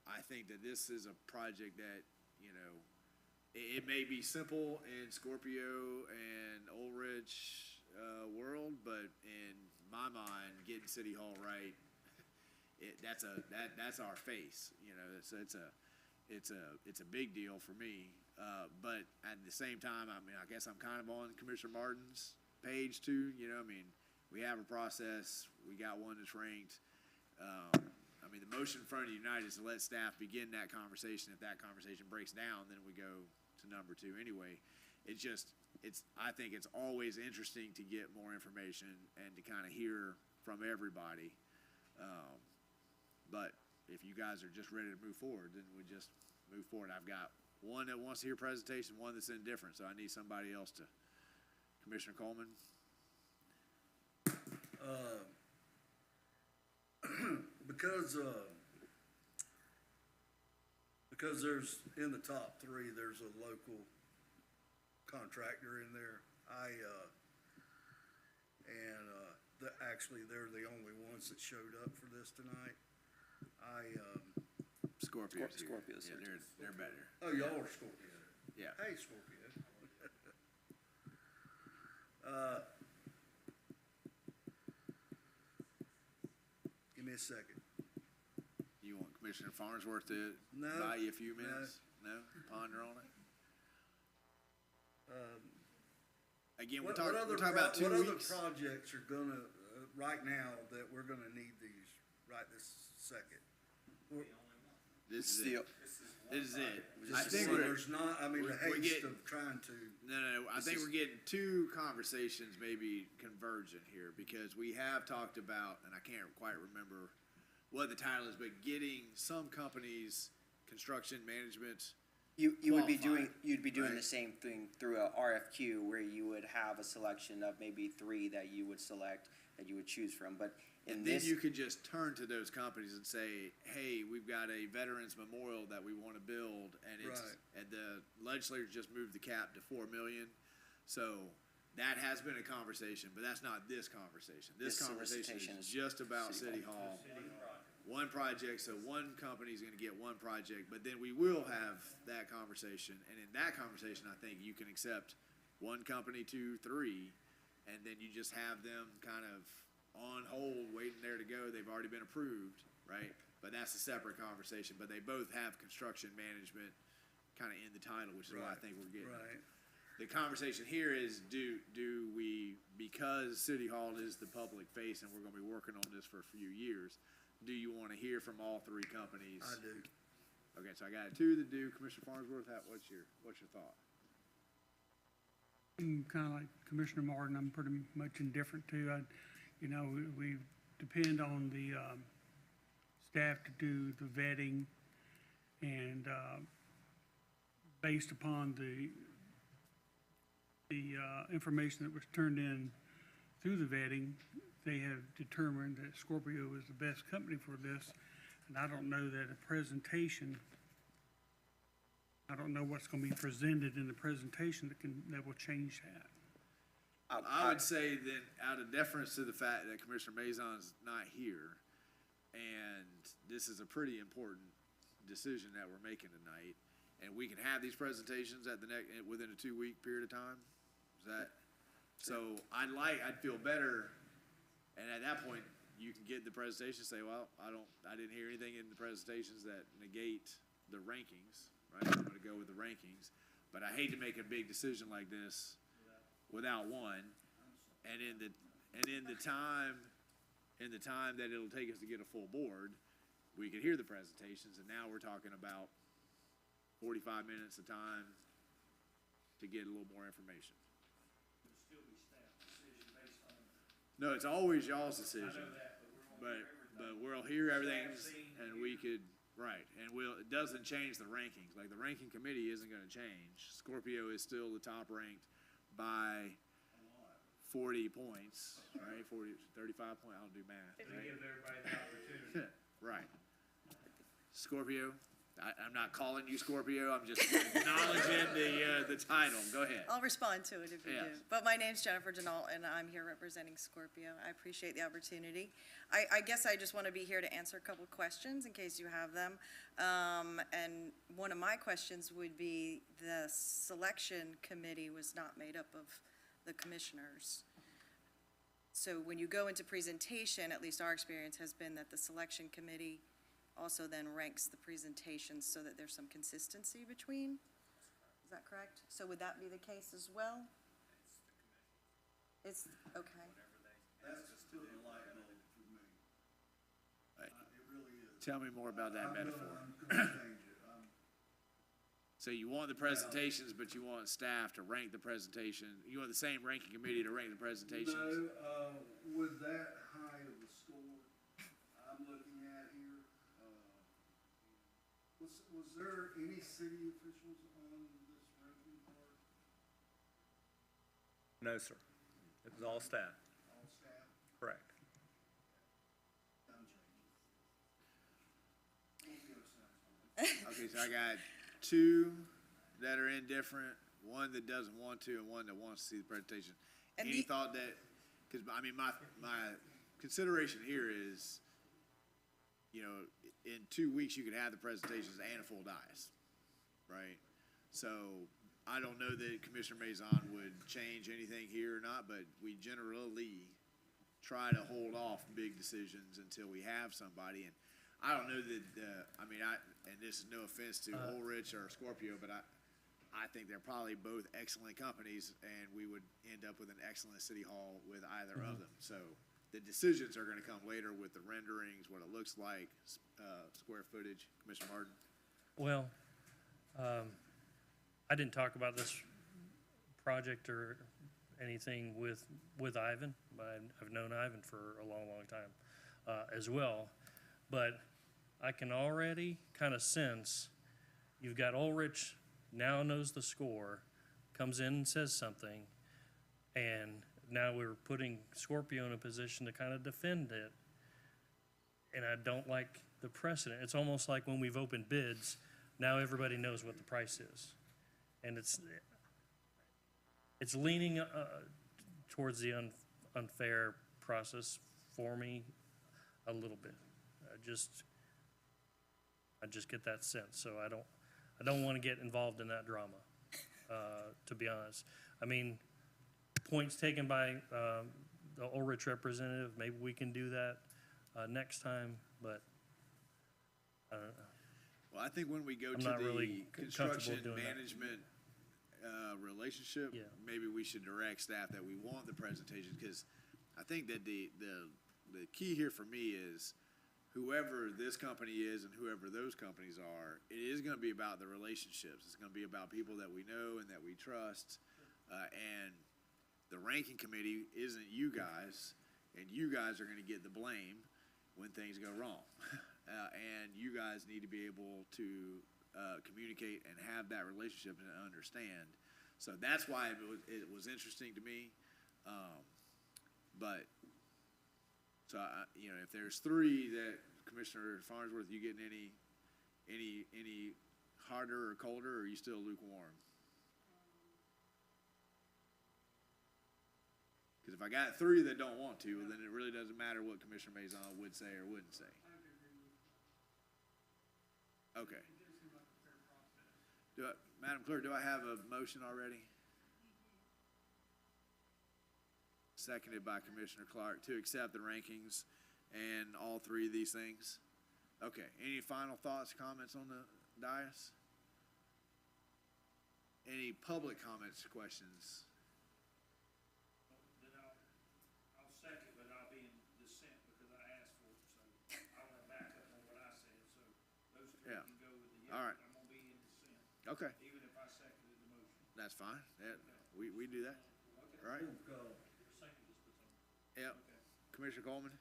I think that this is a project that, it may be simple in Scorpio and Old Ridge world, but in my mind, getting City Hall right, that's our face. It's a big deal for me. But at the same time, I guess I'm kind of on Commissioner Martin's page too. We have a process. We got one that's ranked. The motion in front of the United is to let staff begin that conversation. If that conversation breaks down, then we go to number 2 anyway. I think it's always interesting to get more information and to kind of hear from everybody. But if you guys are just ready to move forward, then we just move forward. I've got one that wants to hear presentation, one that's indifferent, so I need somebody else to. Commissioner Coleman? Because there's, in the top 3, there's a local contractor in there. Actually, they're the only ones that showed up for this tonight. Scorpio's here. Scorpio's Yeah, here. they're better. Oh, y'all are Scorpio. Yeah. Hey, Scorpio. Give me a second. You want Commissioner Farnsworth to No, buy you a few no. minutes? No? Ponder on it? Again, we're talking about 2 What other weeks. projects are gonna, right now, that we're gonna need these right this second? This is Still, it. This is it. I Just think so we're, There's not, the we're haste getting- of trying to, no, I think we're getting 2 conversations maybe convergent here, because we have talked about, and I can't quite remember what the title is, but getting some companies, construction management, you would be qualified, you'd be doing right? the same thing through a RFQ where you would have a selection of maybe 3 that you would select, that you would choose from, but in and then this. you could just turn to those companies and say, hey, we've got a veterans memorial that we want to build, and and the legislature just moved the cap to 4 million. So that has been a conversation, but that's not this conversation. This This conversation solicitation is is just about City City Hall. One project, so one company's gonna get one project, but then we will have that conversation, and in that conversation, I think you can accept 1 company, 2, 3, and then you just have them kind of on hold, waiting there to go. They've already been approved, right? But that's a separate conversation, but they both have construction management kind of in the title, which is what I think we're getting. right, The conversation here is, do we, because City Hall is the public face and we're gonna be working on this for a few years, do you wanna hear from all 3 companies? I do. Okay, so I got 2 that do. Commissioner Farnsworth, what's your thought? I'm kind of like Commissioner Martin, I'm pretty much indifferent too. We depend on the staff to do the vetting, and based upon the information that was turned in through the vetting, they have determined that Scorpio is the best company for this. And I don't know that a presentation, I don't know what's gonna be presented in the presentation that will change that. I would say that out of deference to the fact that Commissioner Mazon's not here, and this is a pretty important decision that we're making tonight, and we can have these presentations within a 2-week period of time, is that? So I'd feel better, and at that point, you can get the presentation, say, well, I didn't hear anything in the presentations that negate the rankings, right? I'm gonna go with the rankings, but I hate to make a big decision like this without one, and in the time that it'll take us to get a full board, we could hear the presentations, and now we're talking about 45 minutes of time to get a little more information. No, it's always y'all's decision, but we'll hear everything, and we could, right, and it doesn't change the rankings, like the ranking committee isn't gonna change. Scorpio is still the top ranked by 40 points, right? 35 points, I don't do math, right? Give everybody the opportunity. Right. Scorpio, I'm not calling you Scorpio, I'm just acknowledging the title. Go ahead. I'll respond to it if you do. Yes. But my name's Jennifer Denault, and I'm here representing Scorpio. I appreciate the opportunity. I guess I just want to be here to answer a couple of questions in case you have them. And one of my questions would be, the selection committee was not made up of the commissioners. So when you go into presentation, at least our experience has been that the selection committee also then ranks the presentations so that there's some consistency between. Is that correct? So would that be the case as well? It's, okay. That's just too enlightening for me. Right. It really is. Tell me more about that metaphor. I'm gonna change it. So you want the presentations, but you want staff to rank the presentation, you want the same ranking committee to rank the presentations? No, with that high of a score I'm looking at here, was there any city officials on this ranking part? No, sir. It was all staff, All staff? correct. I'm changing. Okay, so I got two that are indifferent, one that doesn't want to, and one that wants to see the presentation. And Any thought that, because, I mean, my consideration here is, you know, in 2 weeks, you could have the presentations and a full dais, right? So, I don't know that Commissioner Maison would change anything here or not, but we generally try to hold off big decisions until we have somebody, and I don't know that, and this is no offense to Ulrich or Scorpio, but I think they're probably both excellent companies, and we would end up with an excellent city hall with either of them. So the decisions are gonna come later with the renderings, what it looks like, square footage. Commissioner Martin? Well, I didn't talk about this project or anything with Ivan, but I've known Ivan for a long, long time, as well. But I can already kind of sense, you've got Ulrich now knows the score, comes in and says something, and now we're putting Scorpio in a position to kind of defend it. And I don't like the precedent. It's almost like when we've opened bids, now everybody knows what the price is. And it's leaning towards the unfair process for me a little bit. I just get that sense, so I don't want to get involved in that drama, to be honest. I mean, points taken by the Ulrich representative, maybe we can do that next time, but I don't know. Well, I think when we go I'm to not the really construction comfortable doing that. management relationship, Yeah. maybe we should direct staff that we want the presentation, because I think that the key here for me is whoever this company is and whoever those companies are, it is gonna be about the relationships. It's gonna be about people that we know and that we trust. And the ranking committee isn't you guys, and you guys are gonna get the blame when things go wrong. And you guys need to be able to communicate and have that relationship and understand. So that's why it was interesting to me. But so you know, if there's three that Commissioner Farnsworth, you getting any harder or colder, or are you still lukewarm? Because if I got three that don't want to, then it really doesn't matter what Commissioner Maison would say or wouldn't say. Okay. Madam Clerk, do I have a motion already? Seconded by Commissioner Clark to accept the rankings and all three of these things. Okay, any final thoughts, comments on the dais? Any public comments, questions? Then I'll second, but I'll be in dissent because I asked for it, so I want to back up on what I said, so those three Yeah. can go with the yes. All right. I'm gonna be in dissent, Okay, even if I seconded the motion. that's fine. We do that. All right. Yep. Commissioner Coleman?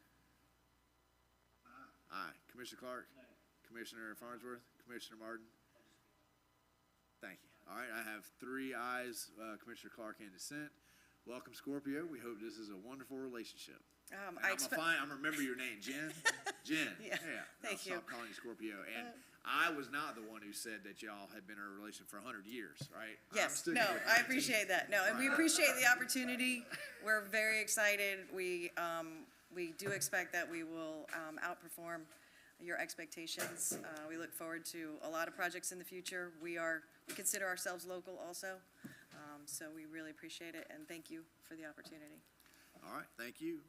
Aye. Commissioner Clark? Commissioner Farnsworth? Commissioner Martin? Thank you. All right, I have 3 ayes, Commissioner Clark in dissent. welcome Scorpio. We hope this is a wonderful relationship. And I I'm expect, remember your name, Jen. Jen. Yeah, thank I'll you. stop calling you Scorpio. And I was not the one who said that y'all had been in a relation for 100 years, right? I'm yes, sticking no, with I 19. appreciate that. No, and we appreciate the opportunity. We're very excited. We do expect that we will outperform your expectations. We look forward to a lot of projects in the future. We consider ourselves local also, so we really appreciate it, and thank you for the opportunity. All right, thank you.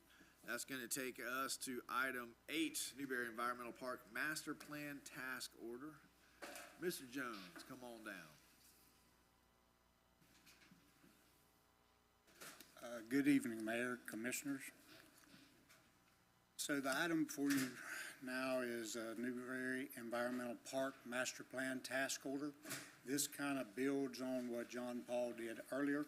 That's going to take us to item 8, Newberry Environmental Park Master Plan Task Order. Mr. Jones, come on down. Good evening, Mayor, Commissioners. So the item before you now is Newberry Environmental Park Master Plan Task Order. This kind of builds on what John Paul did earlier.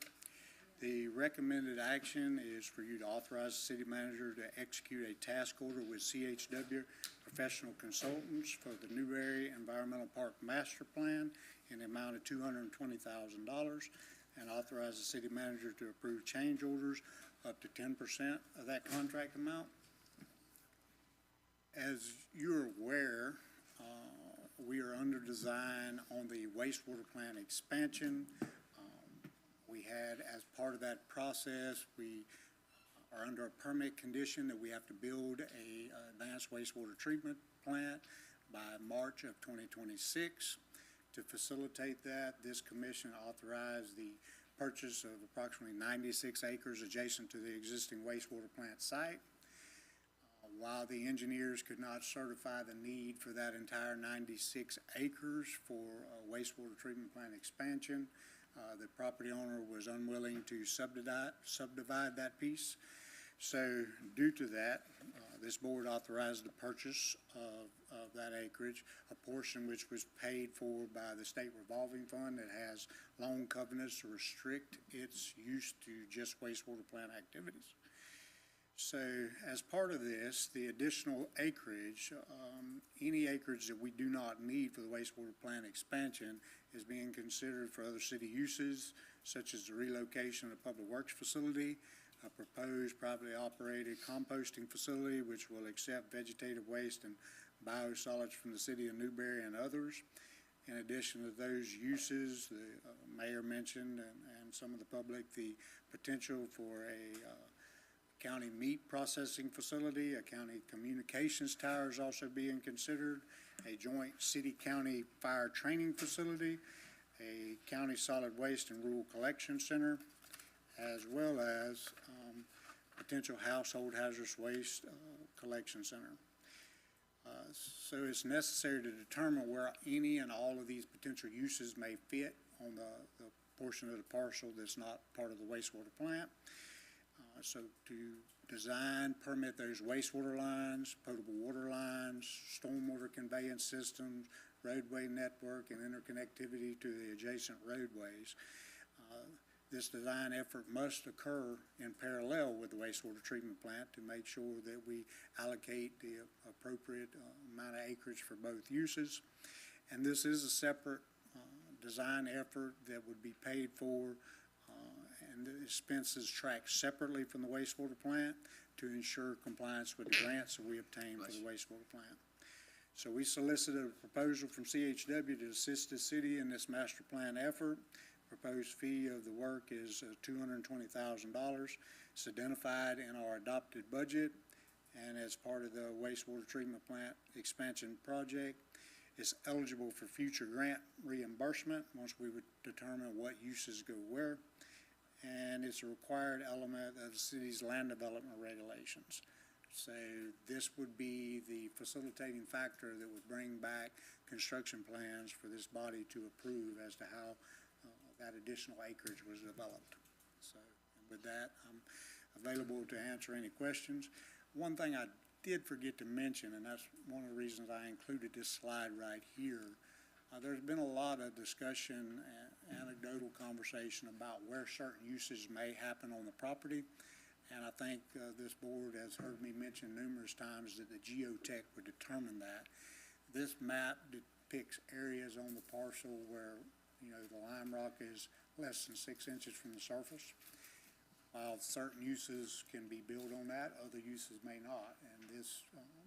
The recommended action is for you to authorize the city manager to execute a task order with CHW Professional Consultants for the Newberry Environmental Park Master Plan in the amount of $220,000, and authorize the city manager to approve change orders up to 10% of that contract amount. As you're aware, we are under design on the wastewater plant expansion. We had, as part of that process, we are under a permit condition that we have to build a advanced wastewater treatment plant by March of 2026. To facilitate that, this commission authorized the purchase of approximately 96 acres adjacent to the existing wastewater plant site. While the engineers could not certify the need for that entire 96 acres for wastewater treatment plant expansion, the property owner was unwilling to subdivide that piece. So due to that, this board authorized the purchase of that acreage, a portion which was paid for by the state revolving fund that has loan covenants to restrict its use to just wastewater plant activities. So as part of this, the additional acreage, any acreage that we do not need for the wastewater plant expansion is being considered for other city uses, such as the relocation of a public works facility, a proposed privately operated composting facility which will accept vegetative waste and biosolids from the city of Newberry and others. In addition to those uses, the mayor mentioned and some of the public, the potential for a county meat processing facility, a county communications tower is also being considered, a joint city-county fire training facility, a county solid waste and rural collection center, as well as potential household hazardous waste collection center. So it's necessary to determine where any and all of these potential uses may fit on the portion of the parcel that's not part of the wastewater plant. So to design, permit those wastewater lines, potable water lines, stormwater conveyance systems, roadway network, and interconnectivity to the adjacent roadways. This design effort must occur in parallel with the wastewater treatment plant to make sure that we allocate the appropriate amount of acreage for both uses. And this is a separate design effort that would be paid for and the expenses tracked separately from the wastewater plant to ensure compliance with the grants that we obtained for the wastewater plant. So we solicited a proposal from CHW to assist the city in this master plan effort. Proposed fee of the work is $220,000. It's identified in our adopted budget, and as part of the wastewater treatment plant expansion project, it's eligible for future grant reimbursement once we would determine what uses go where. And it's a required element of the city's land development regulations. So this would be the facilitating factor that would bring back construction plans for this body to approve as to how that additional acreage was developed. So with that, I'm available to answer any questions. One thing I did forget to mention, and that's one of the reasons I included this slide right here, there's been a lot of discussion and anecdotal conversation about where certain uses may happen on the property. And I think this board has heard me mention numerous times that the geotech would determine that. This map depicts areas on the parcel where, you know, the lime rock is less than 6 inches from the surface. while certain uses can be built on that, other uses may not. And this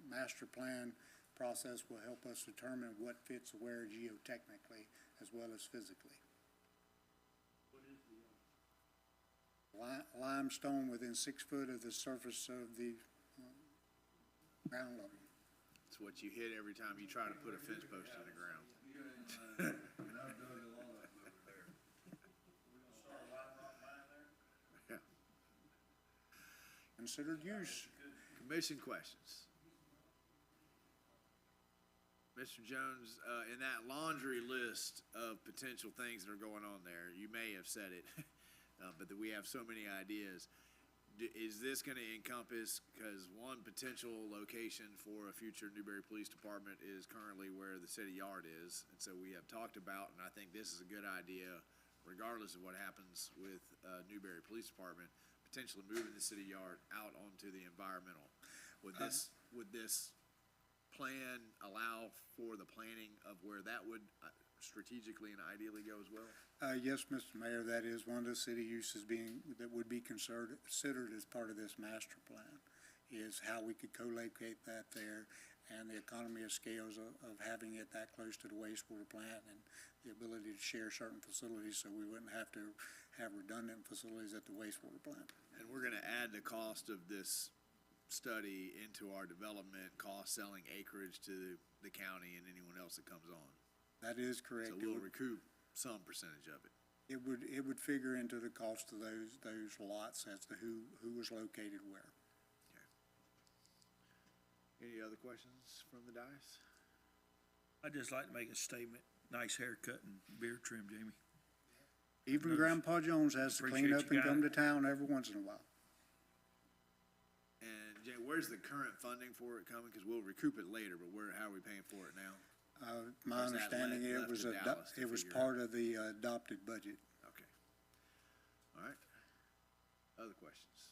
master plan process will help us determine what fits where geotechnically as well as physically. Limestone within 6 foot of the surface of the ground level. It's what you hit every time you try to put a fence post in the ground. Yeah. Considered use. Commission questions? Mr. Jones, in that laundry list of potential things that are going on there, you may have said it, but that we have so many ideas. Is this gonna encompass, because one potential location for a future Newberry Police Department is currently where the city yard is, and so we have talked about, and I think this is a good idea, regardless of what happens with, Newberry Police Department, potentially moving the city yard out onto the environmental. Would this plan allow for the planning of where that would strategically and ideally go as well? Yes, Mr. Mayor, that is one of the city uses that would be considered as part of this master plan, is how we could co-locate that there and the economy of scales of having it that close to the wastewater plant and the ability to share certain facilities so we wouldn't have to have redundant facilities at the wastewater plant. And we're gonna add the cost of this study into our development cost, selling acreage to the county and anyone else that comes on. That is correct. So we'll recoup some percentage of it. It would figure into the cost of those lots as to who was located where. Any other questions from the dais? I'd just like to make a statement. Nice haircut and beard trim, Jamie. Even Grandpa Jones has to clean up and come to town every once in a while. And Jay, where's the current funding for it coming? Because we'll recoup it later, but how are we paying for it now? My understanding, it was part of the adopted budget. Okay. All right. Other questions?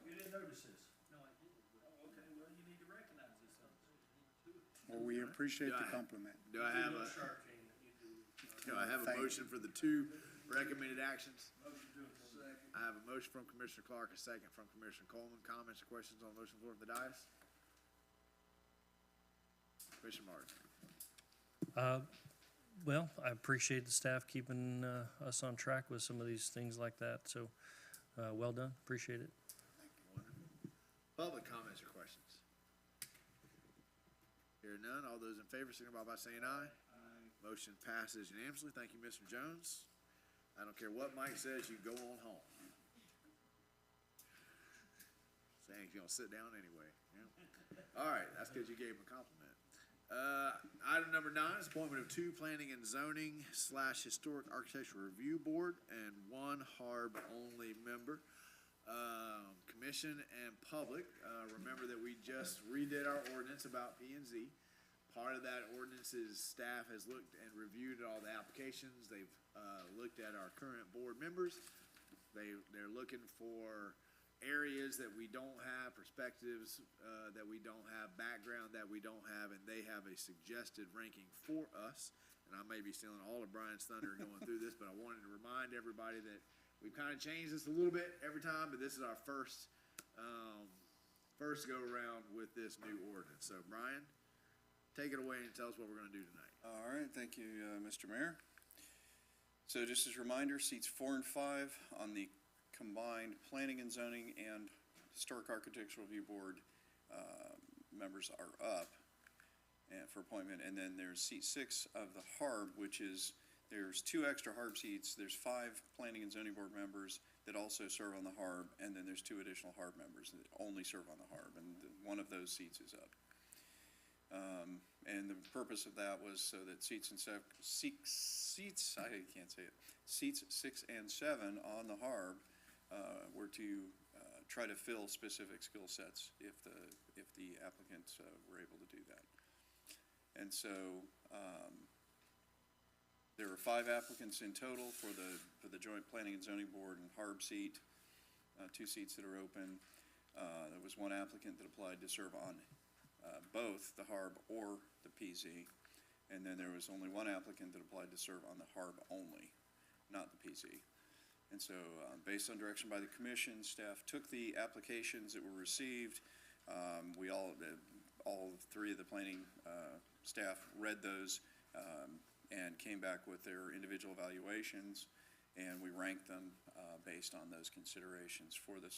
You didn't notice this? No, I didn't. Oh, okay, well, you need to recognize this. Well, we appreciate the compliment. Do I have a motion for the two recommended actions? I have a motion from Commissioner Clark, a second from Commissioner Coleman. Comments or questions on the motion floor of the dais? Commissioner Martin. Well, I appreciate the staff keeping us on track with some of these things like that, so well done, appreciate it. Public comments or questions? Hearing none, all those in favor signify by saying aye. Aye. Motion passes unanimously. Thank you, Mr. Jones. I don't care what Mike says, you go on home. Saying you're gonna sit down anyway. Yeah. All right, that's because you gave him a compliment. Item number 9 is appointment of 2 planning and zoning / historic architectural review board and 1 HARB only member. Commission and public, remember that we just redid our ordinance about P&Z. Part of that ordinance is staff has looked and reviewed all the applications. They've looked at our current board members. They're looking for areas that we don't have, perspectives that we don't have, background that we don't have, and they have a suggested ranking for us. And I may be stealing all of Brian's thunder going through this, but I wanted to remind everybody that we've kind of changed this a little bit every time, but this is our first go around with this new ordinance. So Brian, take it away and tell us what we're going to do tonight. All right, thank you, Mr. Mayor. So just as a reminder, seats 4 and 5 on the combined Planning and Zoning and Historic Architectural Review Board members are up for appointment. And then there's seat 6 of the HARB, which is, there's 2 extra HARB seats. There's 5 Planning and Zoning Board members that also serve on the HARB, and then there's 2 additional HARB members that only serve on the HARB, and one of those seats is up. And the purpose of that was so that seats 6 and 7 on the HARB were to try to fill specific skill sets if the applicants were able to do that. And so there are 5 applicants in total for the Joint Planning and Zoning Board and HARB seat, 2 seats that are open. There was 1 applicant that applied to serve on both the HARB or the PZ, And then there was only one applicant that applied to serve on the HARB only, not the PC. And so, based on direction by the commission, staff took the applications that were received. We all three of the planning staff read those and came back with their individual evaluations, and we ranked them based on those considerations for the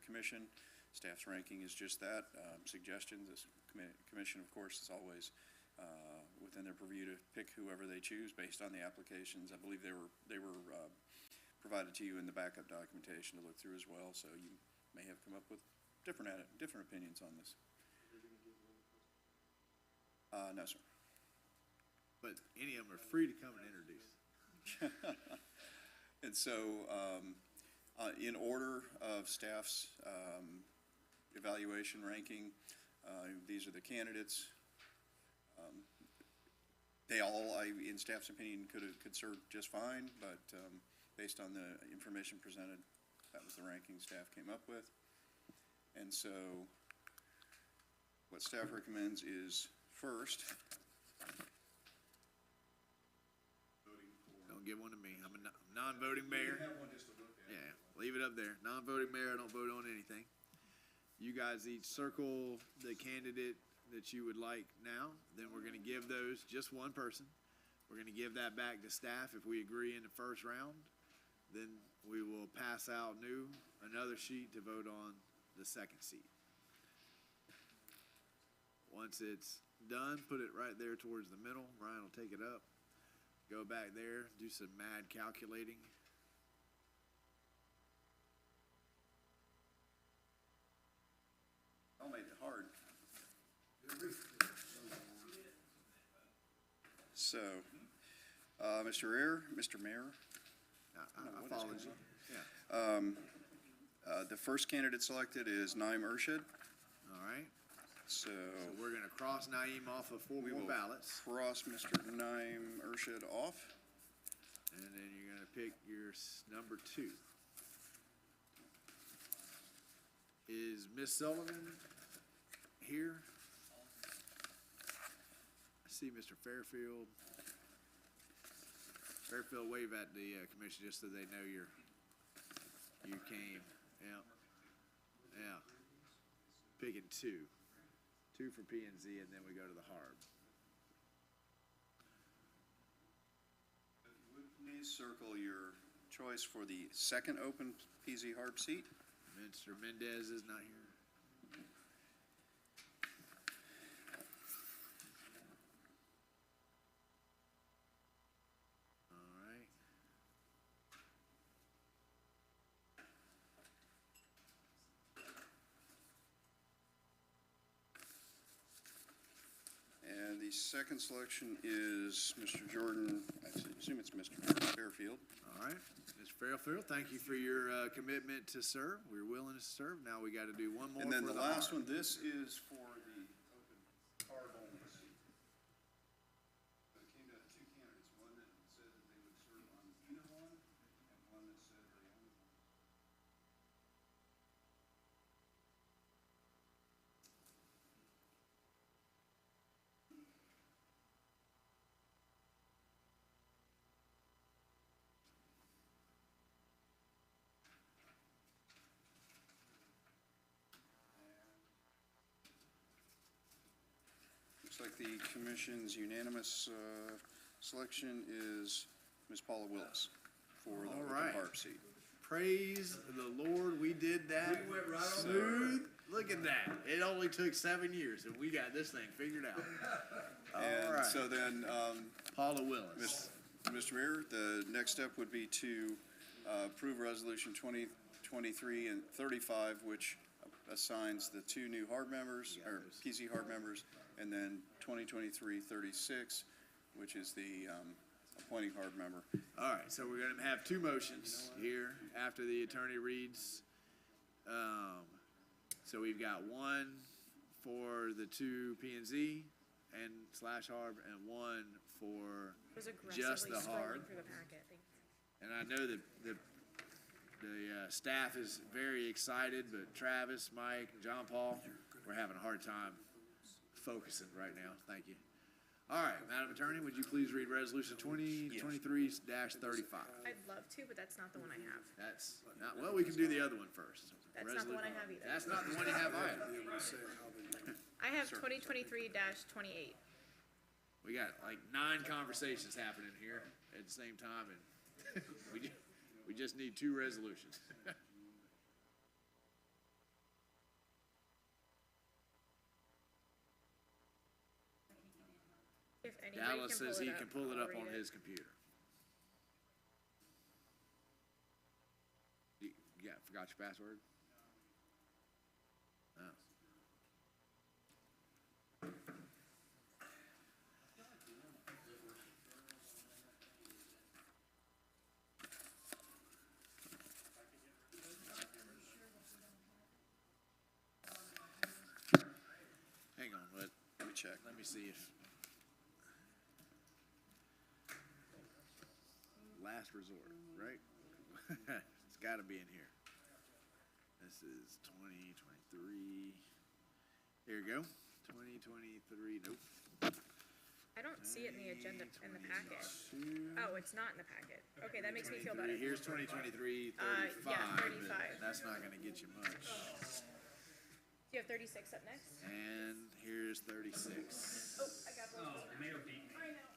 commission. Staff's ranking is just that, suggestions. This commission, of course, is always within their purview to pick whoever they choose based on the applications. I believe they were provided to you in the backup documentation to look through as well, so you may have come up with different opinions on this. No, sir. But any of them are free to come and introduce. And so, in order of staff's evaluation ranking, these are the candidates. They all, in staff's opinion, could serve just fine, but based on the information presented, that was the ranking staff came up with. And so, what staff recommends is first, Don't give one to me. I'm a non-voting mayor. Yeah, leave it up there. Non-voting mayor, I don't vote on anything. You guys each circle the candidate that you would like now. Then we're gonna give those, just one person. We're gonna give that back to staff if we agree in the first round. Then we will pass out another sheet to vote on the second seat. Once it's done, put it right there towards the middle. Brian will take it up. Go back there, do some mad calculating. I'll make it hard. So, Mr. Mayor, I followed you. Yeah. the first candidate selected is Naim Urshid. All right. So So we're gonna cross Naeem off of 4 we more will ballots. cross Mr. Naim Urshid off. And then you're gonna pick your number 2. Is Miss Sullivan here? I see Mr. Fairfield. Fairfield, wave at the commission just so they know you came. Yeah. Yeah. Picking 2. 2 for P and Z, and then we go to the HARB. Please circle your choice for the second open PZ HARB seat. Mr. Mendez is not here. All right. And the second selection is Mr. Jordan, I assume it's Mr. Fairfield. All right, Mr. Fairfield, thank you for your commitment to serve. We're willing to serve. Now we got to do one more. And then for the last HARB. one, this is for the open HARB only seat. So it came down to 2 candidates, one that said that they would serve on either one, and one that said they only want. Looks like the commission's unanimous selection is Ms. Paula Willis for the All open right. HARB seat. Praise the Lord, we did that. We went right on smooth. Look at that. It only took 7 years, and we got this thing figured out. All And right. so then, Paula Willis. Mr. Mayor, the next step would be to approve Resolution 2023 and 35, which assigns the 2 new HARB members, or PZ HARB members, and then 2023-36, which is the appointing HARB member. All right, so we're gonna have 2 motions here after the attorney reads. So we've got one for the 2 P and Z and / HARB, and one for Was just the aggressively HARB. scrolling through the packet. And I know that the staff is very excited, but Travis, Mike, John Paul, we're having a hard time focusing right now. Thank you. All right, Madam Attorney, would you please read Resolution 2023-35? I'd love to, but that's not the one I have. That's not, well, we can do the other one first. That's not the one I have either. That's not the one you have either. I have 2023-28. We got like 9 conversations happening here at the same time, and we just need 2 resolutions. If anybody Dallas can says pull he it can up, pull it I'll up on read it. his computer. Yeah, forgot your password? Oh. Hang on, let me check. Let me see if. Last resort, right? It's gotta be in here. This is 2023. Here you go. 2023, nope. I don't see it in the agenda in the packet. Oh, it's not in the packet. Okay, that makes me feel better. Here's 2023, 35. Yeah, but 35. That's not gonna get you much. Do you have 36 up next? And here's 36. Oh, I got one. Oh, the mayor beat me. I know.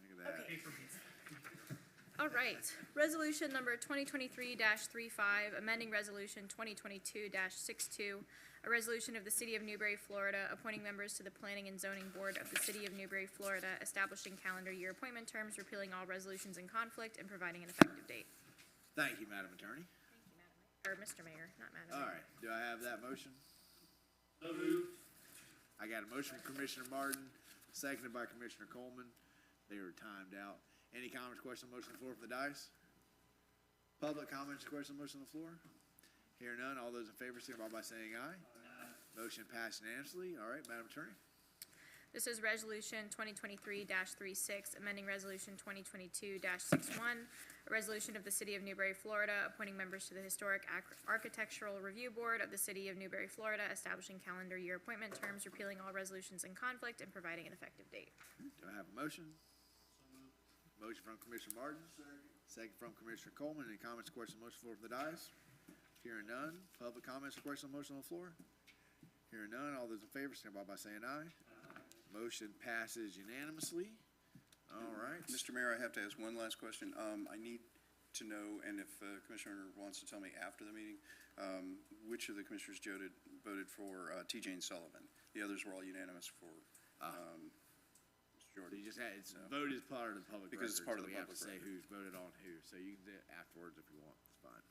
Look at that. Okay. All right, resolution number 2023-35, amending resolution 2022-62, a resolution of the City of Newberry, Florida, appointing members to the Planning and Zoning Board of the City of Newberry, Florida, establishing calendar year appointment terms, repealing all resolutions in conflict, and providing an effective date. Thank you, Madam Attorney. Or Mr. Mayor, not Madam All Mayor. right, do I have that motion? So moved. I got a motion from Commissioner Martin, seconded by Commissioner Coleman. They were timed out. Any comments, questions, motion on the floor from the dais? Public comments, questions, motion on the floor? Hear none, all those in favor signify by saying aye. Motion passed unanimously. All right, Madam Attorney. This is resolution 2023-36, amending resolution 2022-61, a resolution of the City of Newberry, Florida, appointing members to the Historic Architectural Review Board of the City of Newberry, Florida, establishing calendar year appointment terms, repealing all resolutions in conflict, and providing an effective date. Do I have a motion? Motion from Commissioner Martin. Second from Commissioner Coleman. Any comments, questions, motion on the floor from the dais? Hearing none. Public comments or questions, motion on the floor? Hearing none. All those in favor, signify by saying aye. Motion passes unanimously. All right. Mr. Mayor, I have to ask one last question. I need to know, and if Commissioner wants to tell me after the meeting, which of the commissioners voted for T. Jane Sullivan? The others were all unanimous for Mr. Jordan. You just had, vote is part of the public record. Because it's part of the so we have public to say record. who's voted on who, so you can do it afterwards if you want, it's fine.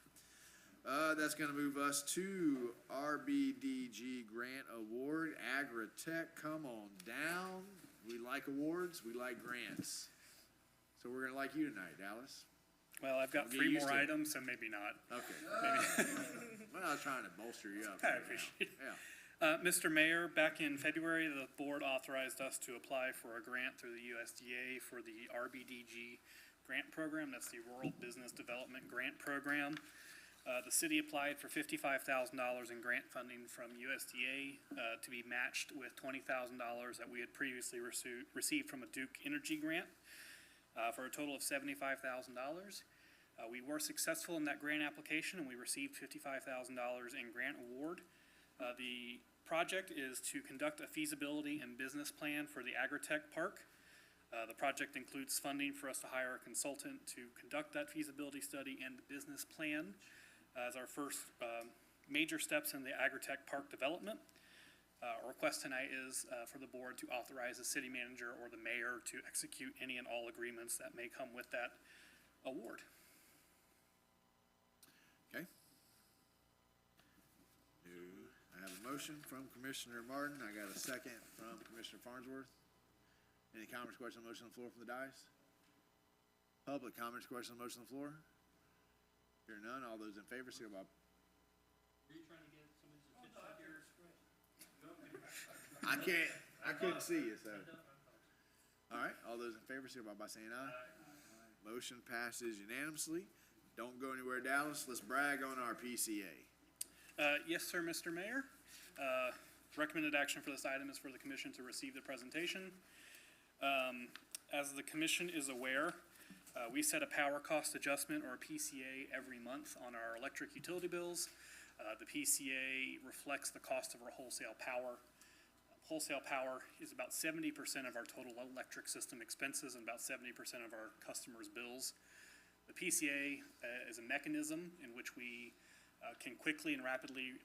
That's gonna move us to RBDG Grant Award, Agritech, come on down. We like awards, we like grants. So we're gonna like you tonight, Dallas. Well, I've got We'll get 3 used more to it. items, so maybe not. Okay. Well, I was trying to bolster you up. I appreciate it. Yeah. Mr. Mayor, back in February, the board authorized us to apply for a grant through the USDA for the RBDG grant program. That's the Rural Business Development Grant Program. The city applied for $55,000 in grant funding from USDA to be matched with $20,000 that we had previously received from a Duke Energy grant for a total of $75,000. We were successful in that grant application, and we received $55,000 in grant award. The project is to conduct a feasibility and business plan for the Agritech Park. The project includes funding for us to hire a consultant to conduct that feasibility study and the business plan as our first major steps in the Agritech Park development. Our request tonight is for the board to authorize the city manager or the mayor to execute any and all agreements that may come with that award. Okay. I have a motion from Commissioner Martin. I got a second from Commissioner Farnsworth. Any comments, questions, motion on the floor from the dais? Public comments, questions, motion on the floor? Hear none. All those in favor, signify by. I couldn't see you, so. All right, all those in favor, signify by saying aye. Motion passes unanimously. Don't go anywhere, Dallas. Let's brag on our PCA. Yes, sir, Mr. Mayor. Recommended action for this item is for the commission to receive the presentation. As the commission is aware, we set a power cost adjustment, or a PCA, every month on our electric utility bills. The PCA reflects the cost of our wholesale power. Wholesale power is about 70% of our total electric system expenses and about 70% of our customers' bills. The PCA is a mechanism in which we can quickly and rapidly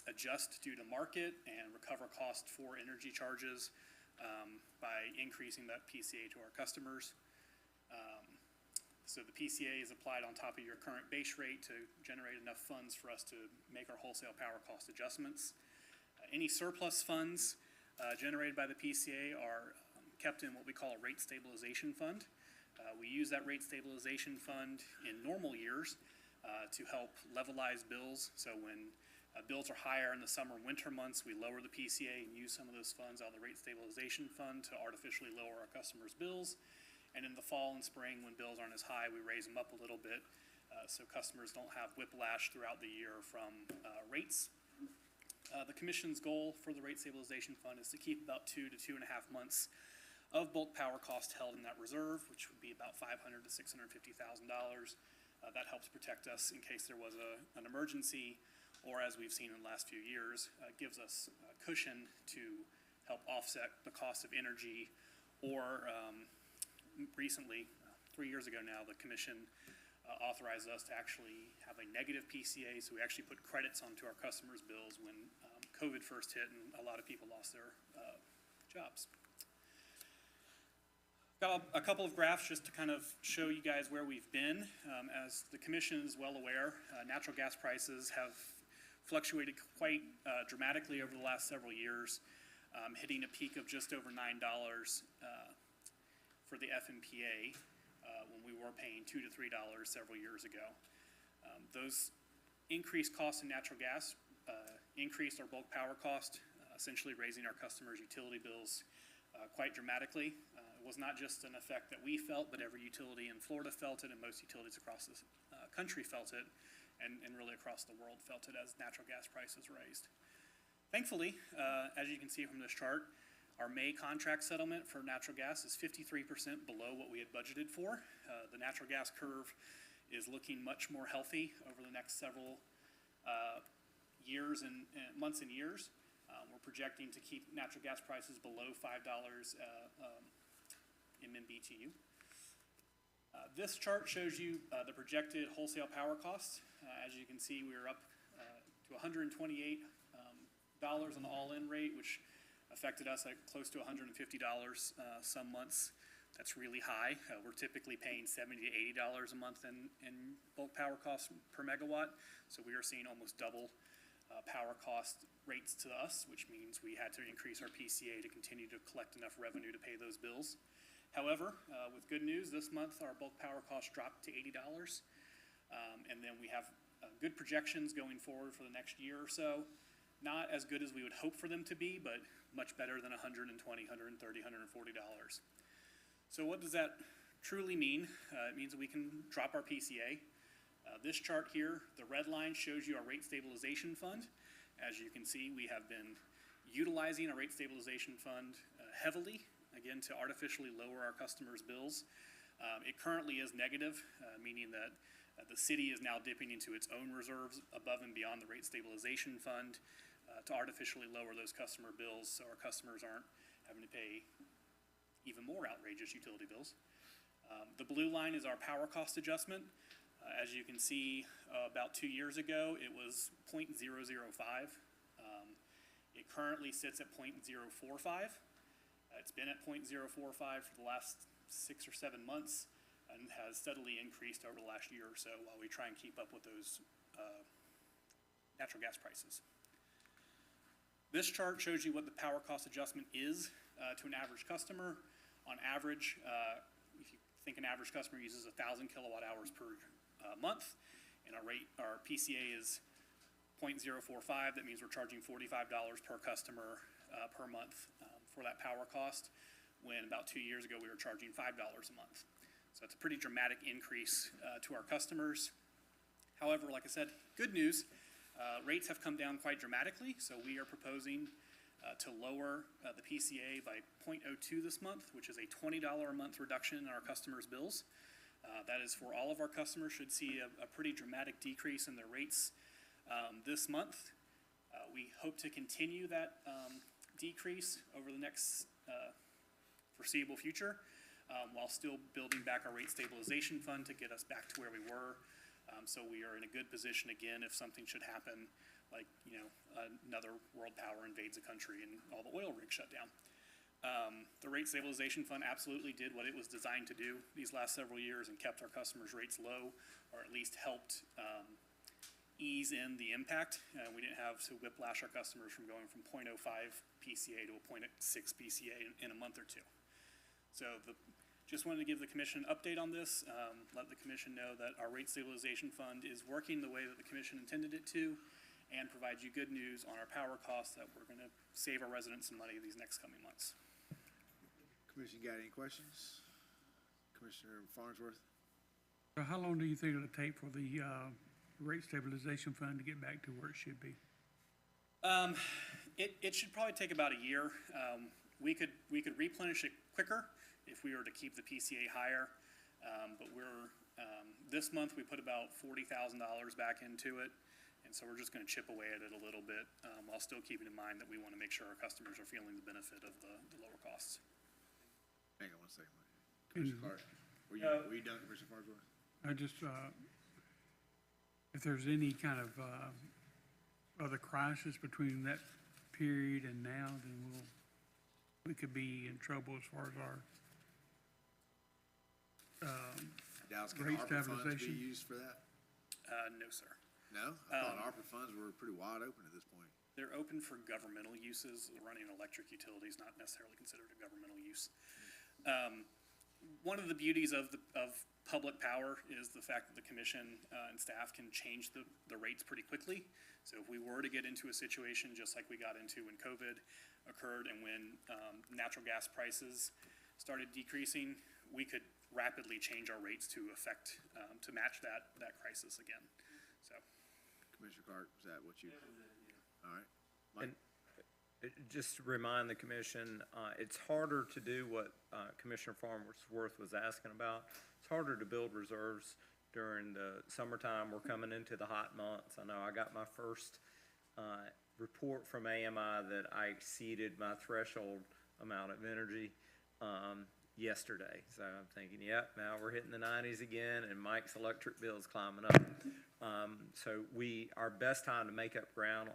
adjust due to market and recover cost for energy charges by increasing that PCA to our customers. So the PCA is applied on top of your current base rate to generate enough funds for us to make our wholesale power cost adjustments. Any surplus funds generated by the PCA are kept in what we call a rate stabilization fund. We use that rate stabilization fund in normal years to help levelize bills. So when bills are higher in the summer and winter months, we lower the PCA and use some of those funds out of the rate stabilization fund to artificially lower our customers' bills. And in the fall and spring, when bills aren't as high, we raise them up a little bit so customers don't have whiplash throughout the year from rates. The commission's goal for the rate stabilization fund is to keep about 2 to 2.5 months of bulk power cost held in that reserve, which would be about $500,000 to $650,000. That helps protect us in case there was an emergency, or as we've seen in the last few years, gives us a cushion to help offset the cost of energy. Or recently, 3 years ago now, the commission authorized us to actually have a negative PCA, so we actually put credits onto our customers' bills when COVID first hit and a lot of people lost their jobs. Got a couple of graphs just to kind of show you guys where we've been. As the commission is well aware, natural gas prices have fluctuated quite dramatically over the last several years, hitting a peak of just over $9 for the FMPA when we were paying $2 to $3 several years ago. Those increased costs in natural gas increased our bulk power cost, essentially raising our customers' utility bills quite dramatically. It was not just an effect that we felt, but every utility in Florida felt it, and most utilities across the country felt it, and really across the world felt it as natural gas prices raised. Thankfully, as you can see from this chart, our May contract settlement for natural gas is 53% below what we had budgeted for. The natural gas curve is looking much more healthy over the next several years and months and years. We're projecting to keep natural gas prices below $5 MMBTU. This chart shows you the projected wholesale power costs. As you can see, we are up to $128 on the all-in rate, which affected us at close to $150 some months. That's really high. We're typically paying $70 to $80 a month in bulk power costs per megawatt. So we are seeing almost double power cost rates to us, which means we had to increase our PCA to continue to collect enough revenue to pay those bills. However, with good news, this month our bulk power cost dropped to $80. And then we have good projections going forward for the next year or so. Not as good as we would hope for them to be, but much better than $120, $130, $140. So what does that truly mean? It means that we can drop our PCA. This chart here, the red line shows you our rate stabilization fund. As you can see, we have been utilizing our rate stabilization fund heavily, again, to artificially lower our customers' bills. It currently is negative, meaning that the city is now dipping into its own reserves above and beyond the rate stabilization fund to artificially lower those customer bills so our customers aren't having to pay even more outrageous utility bills. The blue line is our power cost adjustment. As you can see, about 2 years ago, it was 0.005. It currently sits at 0.045. It's been at 0.045 for the last 6 or 7 months and has steadily increased over the last year or so while we try and keep up with those natural gas prices. This chart shows you what the power cost adjustment is to an average customer. On average, if you think an average customer uses 1,000 kilowatt hours per month, and our PCA is 0.045, that means we're charging $45 per customer per month for that power cost, when about 2 years ago we were charging $5 a month. So it's a pretty dramatic increase to our customers. However, like I said, good news, rates have come down quite dramatically, so we are proposing to lower the PCA by 0.02 this month, which is a $20 a month reduction in our customers' bills. That is for all of our customers, should see a pretty dramatic decrease in their rates this month. We hope to continue that decrease over the next foreseeable future, while still building back our rate stabilization fund to get us back to where we were. So we are in a good position again if something should happen, like, another world power invades a country and all the oil rigs shut down. The rate stabilization fund absolutely did what it was designed to do these last several years and kept our customers' rates low, or at least helped ease in the impact. We didn't have to whiplash our customers from going from 0.05 PCA to a 0.6 PCA in a month or two. So just wanted to give the commission an update on this, let the commission know that our rate stabilization fund is working the way that the commission intended it to, and provide you good news on our power costs that we're going to save our residents some money these next coming months. Commission got any questions? Commissioner Farnsworth? So how long do you think it'll take for the rate stabilization fund to get back to where it should be? It should probably take about a year. We could replenish it quicker if we were to keep the PCA higher, but this month we put about $40,000 back into it, and so we're just going to chip away at it a little bit, while still keeping in mind that we want to make sure our customers are feeling the benefit of the lower costs. Hang on one second. Commissioner Clark, were you done, Commissioner Farnsworth? I just, if there's any kind of other crisis between that period and now, then we could be in trouble as far as our Dallas, can rate ARPA funds be stabilization. used for that? No, sir. No? I thought ARPA funds were pretty wide open at this point. They're open for governmental uses. Running an electric utility is not necessarily considered a governmental use. One of the beauties of public power is the fact that the commission and staff can change the rates pretty quickly. So if we were to get into a situation just like we got into when COVID occurred and when natural gas prices started decreasing, we could rapidly change our rates to match that crisis again. So, Commissioner Clark, is that what you? All right. Mike? And just to remind the commission, it's harder to do what Commissioner Farnsworth was asking about. It's harder to build reserves during the summertime. We're coming into the hot months. I know I got my first report from AMI that I exceeded my threshold amount of energy yesterday. So I'm thinking, yep, now we're hitting the 90s again, and Mike's electric bill is climbing up. So our best time to make up ground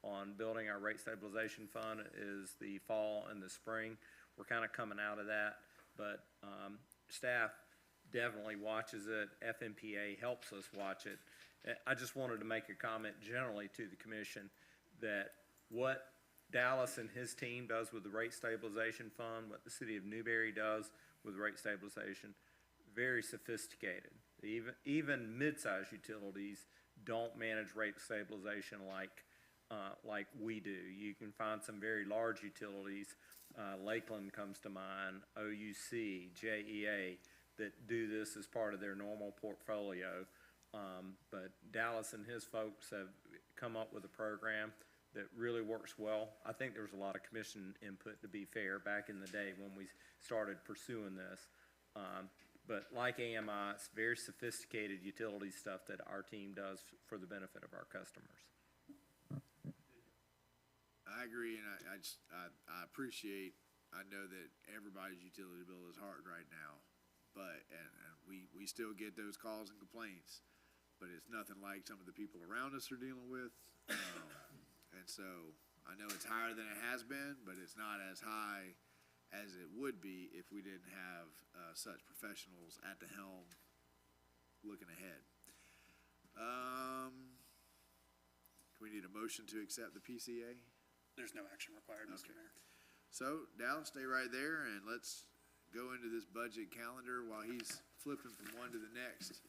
on building our rate stabilization fund is the fall and the spring. We're kind of coming out of that, but staff definitely watches it. FMPA helps us watch it. I just wanted to make a comment generally to the commission that what Dallas and his team does with the rate stabilization fund, what the city of Newberry does with rate stabilization, very sophisticated. Even mid-sized utilities don't manage rate stabilization like we do. You can find some very large utilities, Lakeland comes to mind, OUC, JEA, that do this as part of their normal portfolio. But Dallas and his folks have come up with a program that really works well. I think there was a lot of commission input, to be fair, back in the day when we started pursuing this. But like AMI, it's very sophisticated utility stuff that our team does for the benefit of our customers. I agree, and I appreciate, I know that everybody's utility bill is hard right now, but, and we still get those calls and complaints, but it's nothing like some of the people around us are dealing with. And so I know it's higher than it has been, but it's not as high as it would be if we didn't have such professionals at the helm looking ahead. Do we need a motion to accept the PCA? there's no action required, Mr. Okay. Mayor. So, Dallas, stay right there, and let's go into this budget calendar while he's flipping from one to the next.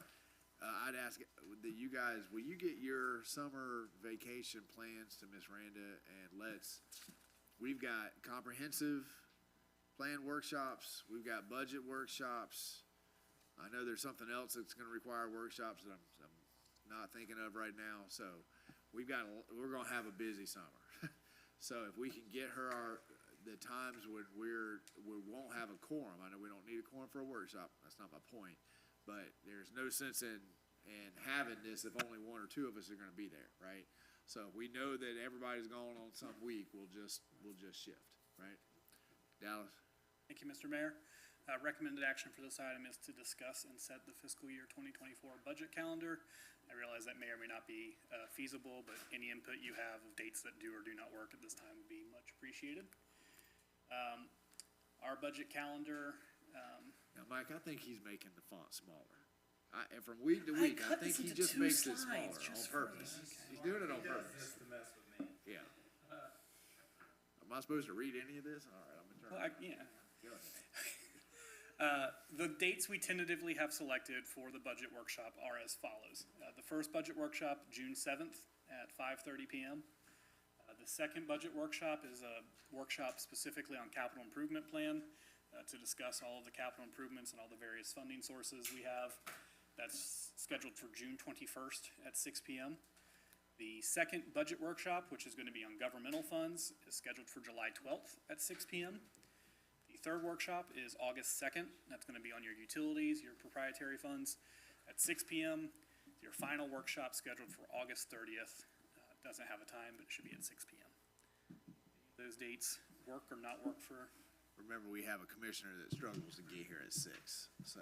I'd ask that you guys, will you get your summer vacation plans to Miss Randa, and we've got comprehensive plan workshops, we've got budget workshops. I know there's something else that's gonna require workshops that I'm not thinking of right now, so we're gonna have a busy summer. So if we can get her the times when we won't have a quorum, I know we don't need a quorum for a workshop, that's not my point, but there's no sense in having this if only one or two of us are gonna be there, right? So we know that everybody's gone on some week, we'll just shift, right? Dallas? Thank you, Mr. Mayor. Recommended action for this item is to discuss and set the fiscal year 2024 budget calendar. I realize that may or may not be feasible, but any input you have of dates that do or do not work at this time would be much appreciated. Our budget calendar, Now, Mike, I think he's making the font smaller. And from week to week, I think he just makes it smaller on purpose. He's doing it on purpose. Just to mess with me. Yeah. Am I supposed to read any of this? All right, I'm gonna turn. well, yeah. Go ahead. The dates we tentatively have selected for the budget workshop are as follows. The first budget workshop, June 7th at 5:30 PM. The second budget workshop is a workshop specifically on capital improvement plan to discuss all of the capital improvements and all the various funding sources we have. That's scheduled for June 21st at 6 PM. The second budget workshop, which is going to be on governmental funds, is scheduled for July 12th at 6 PM. The third workshop is August 2nd. That's going to be on your utilities, your proprietary funds at 6 PM. Your final workshop scheduled for August 30th. Doesn't have a time, but it should be at 6 PM. Those dates work or not work for? Remember, we have a commissioner that struggles to get here at 6, so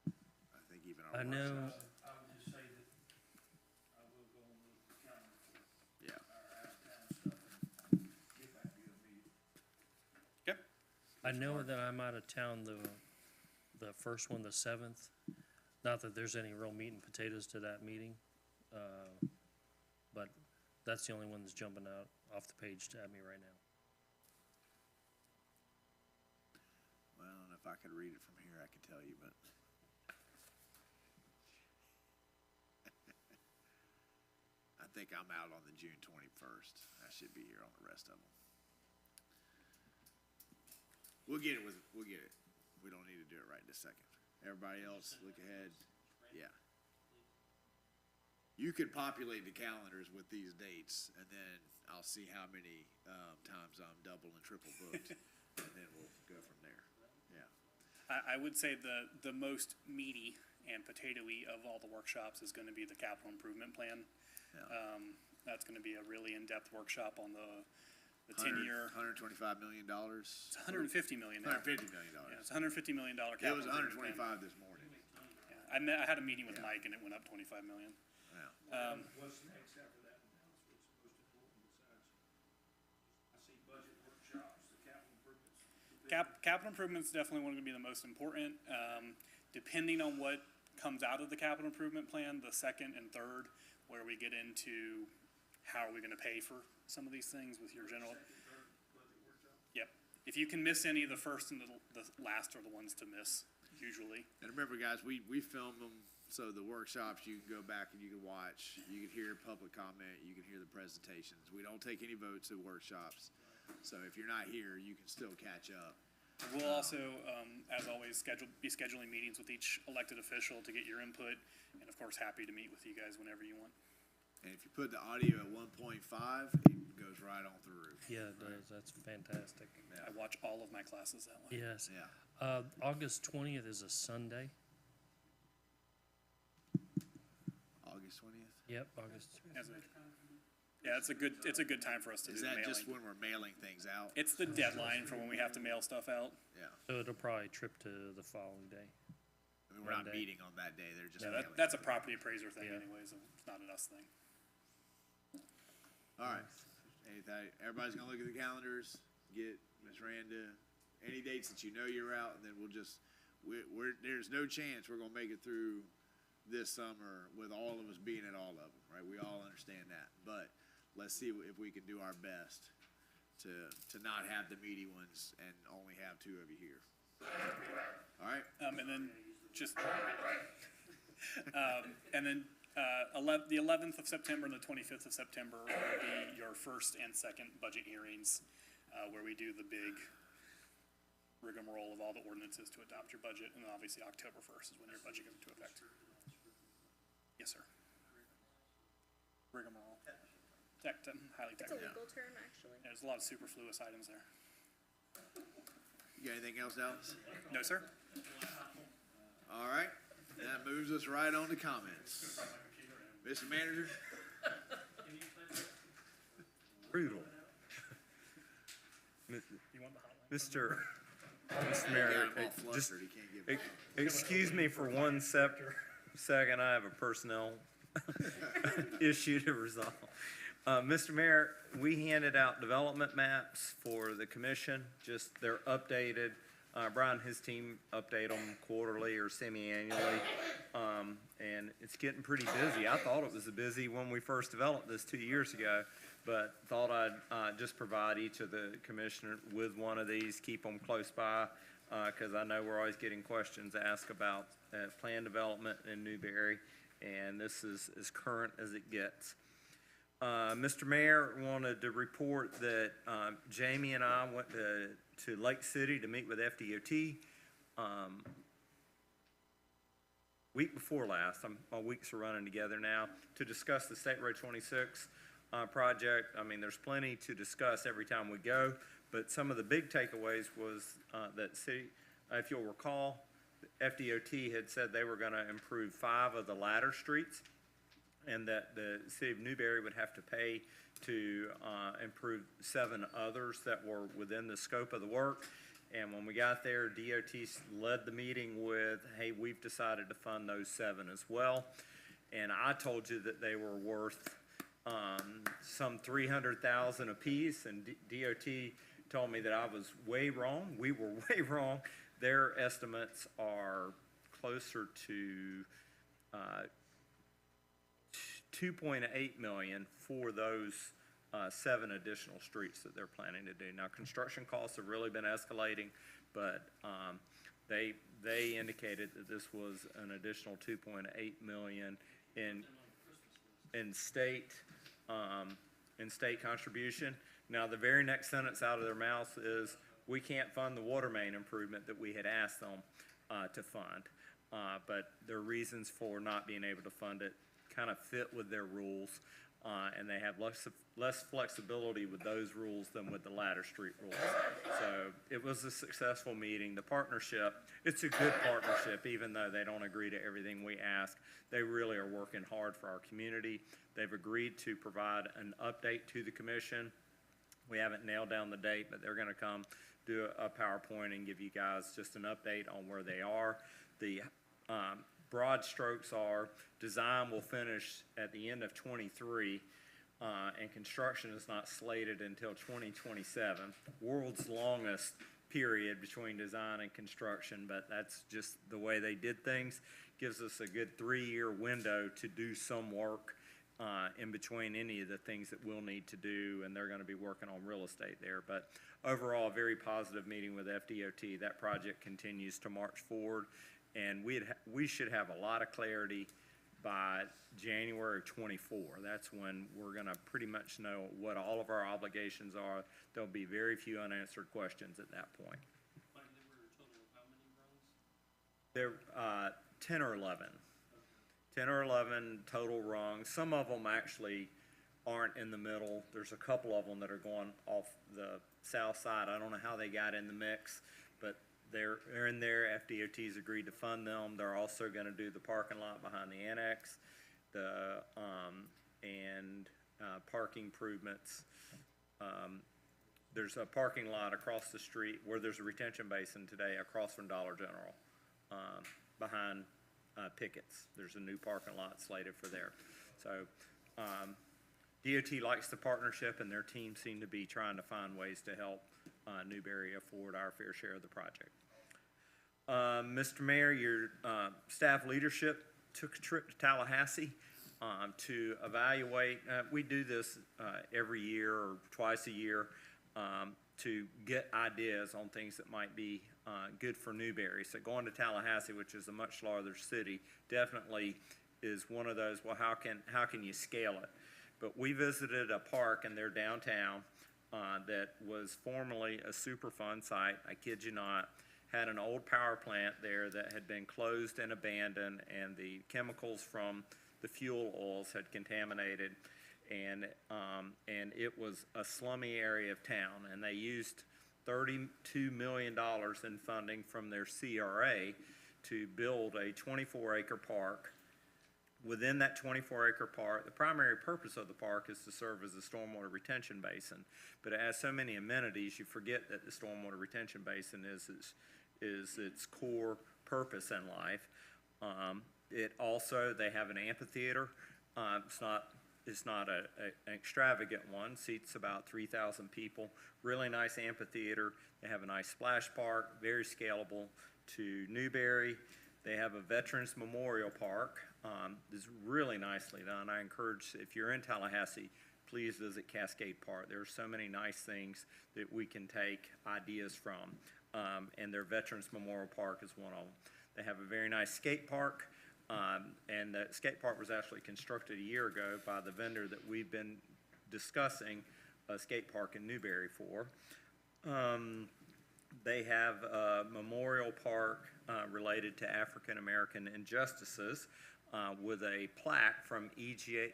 I think even our I know, workshop. I would just say that I will go on the calendar for Yeah. our out-of-town stuff and get back to your meeting. Okay. I know that I'm out of town the first one, the 7th. Not that there's any real meat and potatoes to that meeting, but that's the only one that's jumping out off the page at me right now. Well, and if I could read it from here, I could tell you, but. I think I'm out on the June 21st. I should be here on the rest of them. We'll get it. We don't need to do it right this second. Everybody else, look ahead. Yeah. You can populate the calendars with these dates, and then I'll see how many times I'm double and triple booked, and then we'll go from there. Yeah. I would say the most meaty and potatoey of all the workshops is going to be the capital improvement plan. Yeah. That's going to be a really in-depth workshop on the 10-year. $125 million. It's $150 million now. $150 million. Yeah, it's $150 million It capital was improvement plan. 125 this morning. Yeah, I had a meeting with Yeah. Mike and it went up $25 million. Yeah. What's next after that? Now, what's most important besides, I see budget workshops, the capital improvements. Capital improvements definitely going to be the most important. Depending on what comes out of the capital improvement plan, the second and third, where we get into how are we going to pay for some of these things with your general. Yep. If you can miss any, the first and the last are the ones to miss, usually. And remember, guys, we film them, so the workshops, you can go back and you can watch, you can hear public comment, you can hear the presentations. We don't take any votes at workshops, so if you're not here, you can still catch up. We'll also, as always, be scheduling meetings with each elected official to get your input, and of course, happy to meet with you guys whenever you want. And if you put the audio at 1.5, it goes right on through. Yeah, it does. That's fantastic. Yeah. I watch all of my classes that way. Yes. Yeah. August 20th is a Sunday. August 20th? Yep, August. Yeah, it's a good time for us to Is do the that mailing. just when we're mailing things out? It's the deadline for when we have to mail stuff out. Yeah. So it'll probably trip to the following day. I mean, we're not Monday. meeting on that day, they're just Yeah, mailing. that's a property appraiser thing Yeah. anyways, it's not an us thing. All right. Anything, everybody's gonna look at the calendars, get Ms. Randa, any dates that you know you're out, and then we'll just, there's no chance we're gonna make it through this summer with all of us being at all of them, right? We all understand that, but let's see if we can do our best to not have the meaty ones and only have two of you here. All right? And then just, and then, the 11th of September and the 25th of September will be your first and second budget hearings, where we do the big rigmarole of all the ordinances to adopt your budget, and then obviously October 1st is when your budget goes into effect. Yes, sir. Rigmarole. highly It's a technical. legal term, actually. There's a lot of superfluous items there. You got anything else, Dallas? No, sir? All right, that moves us right on to comments. Mr. Manager? Brutal. You want the hotline? Mr. Got Mayor, him all just, flustered, he can't give. excuse me for one second, I have a personnel issue to resolve. Mr. Mayor, we handed out development maps for the commission, just they're updated. Brian and his team update them quarterly or semi-annually, and it's getting pretty busy. I thought it was busy when we first developed this 2 years ago, but thought I'd just provide each of the commissioners with one of these, keep them close by, because I know we're always getting questions asked about plan development in Newberry, and this is as current as it gets. Mr. Mayor, wanted to report that Jamie and I went to Lake City to meet with FDOT week before last. My weeks are running together now to discuss the State Road 26 project. I mean, there's plenty to discuss every time we go, but some of the big takeaways was that city, if you'll recall, FDOT had said they were going to improve 5 of the ladder streets, and that the city of Newberry would have to pay to improve 7 others that were within the scope of the work. And when we got there, DOT led the meeting with, hey, we've decided to fund those 7 as well. And I told you that they were worth some $300,000 apiece, and DOT told me that I was way wrong. We were way wrong. Their estimates are closer to $2.8 million for those 7 additional streets that they're planning to do. Now, construction costs have really been escalating, but they indicated that this was an additional $2.8 million in state contribution. Now, the very next sentence out of their mouth is, we can't fund the water main improvement that we had asked them to fund. But their reasons for not being able to fund it kind of fit with their rules, and they have less flexibility with those rules than with the ladder street rules. So it was a successful meeting. The partnership, it's a good partnership, even though they don't agree to everything we ask. They really are working hard for our community. They've agreed to provide an update to the commission. We haven't nailed down the date, but they're gonna come do a PowerPoint and give you guys just an update on where they are. The broad strokes are, design will finish at the end of '23, and construction is not slated until 2027. World's longest period between design and construction, but that's just the way they did things. Gives us a good 3-year window to do some work in between any of the things that we'll need to do, and they're gonna be working on real estate there. But overall, a very positive meeting with FDOT. That project continues to march forward, and we should have a lot of clarity by January 24. That's when we're gonna pretty much know what all of our obligations are. There'll be very few unanswered questions at that point. Like, there were a total of how many rungs? There, 10 or 11. 10 or 11 total rungs. Some of them actually aren't in the middle. There's a couple of them that are going off the south side. I don't know how they got in the mix, but they're in there. FDOT's agreed to fund them. They're also gonna do the parking lot behind the annex, parking improvements. There's a parking lot across the street where there's a retention basin today across from Dollar General, behind Pickett's. There's a new parking lot slated for there. So DOT likes the partnership, and their team seem to be trying to find ways to help Newberry afford our fair share of the project. Mr. Mayor, your staff leadership took a trip to Tallahassee to evaluate. We do this every year or twice a year to get ideas on things that might be good for Newberry. So going to Tallahassee, which is a much larger city, definitely is one of those, well, how can you scale it? But we visited a park in their downtown that was formerly a Superfund site, I kid you not, had an old power plant there that had been closed and abandoned, and the chemicals from the fuel oils had contaminated. and it was a slummy area of town, and they used $32 million in funding from their CRA to build a 24-acre park. Within that 24-acre park, the primary purpose of the park is to serve as a stormwater retention basin. But it has so many amenities, you forget that the stormwater retention basin is its core purpose in life. It also, they have an amphitheater. It's not an extravagant one, seats about 3,000 people. Really nice amphitheater. They have a nice splash park, very scalable to Newberry. They have a Veterans Memorial Park. It's really nicely done. I encourage, if you're in Tallahassee, please visit Cascade Park. There are so many nice things that we can take ideas from, and their Veterans Memorial Park is one of them. They have a very nice skate park, and the skate park was actually constructed a year ago by the vendor that we've been discussing a skate park in Newberry for. They have a memorial park related to African American injustices with a plaque from EGI,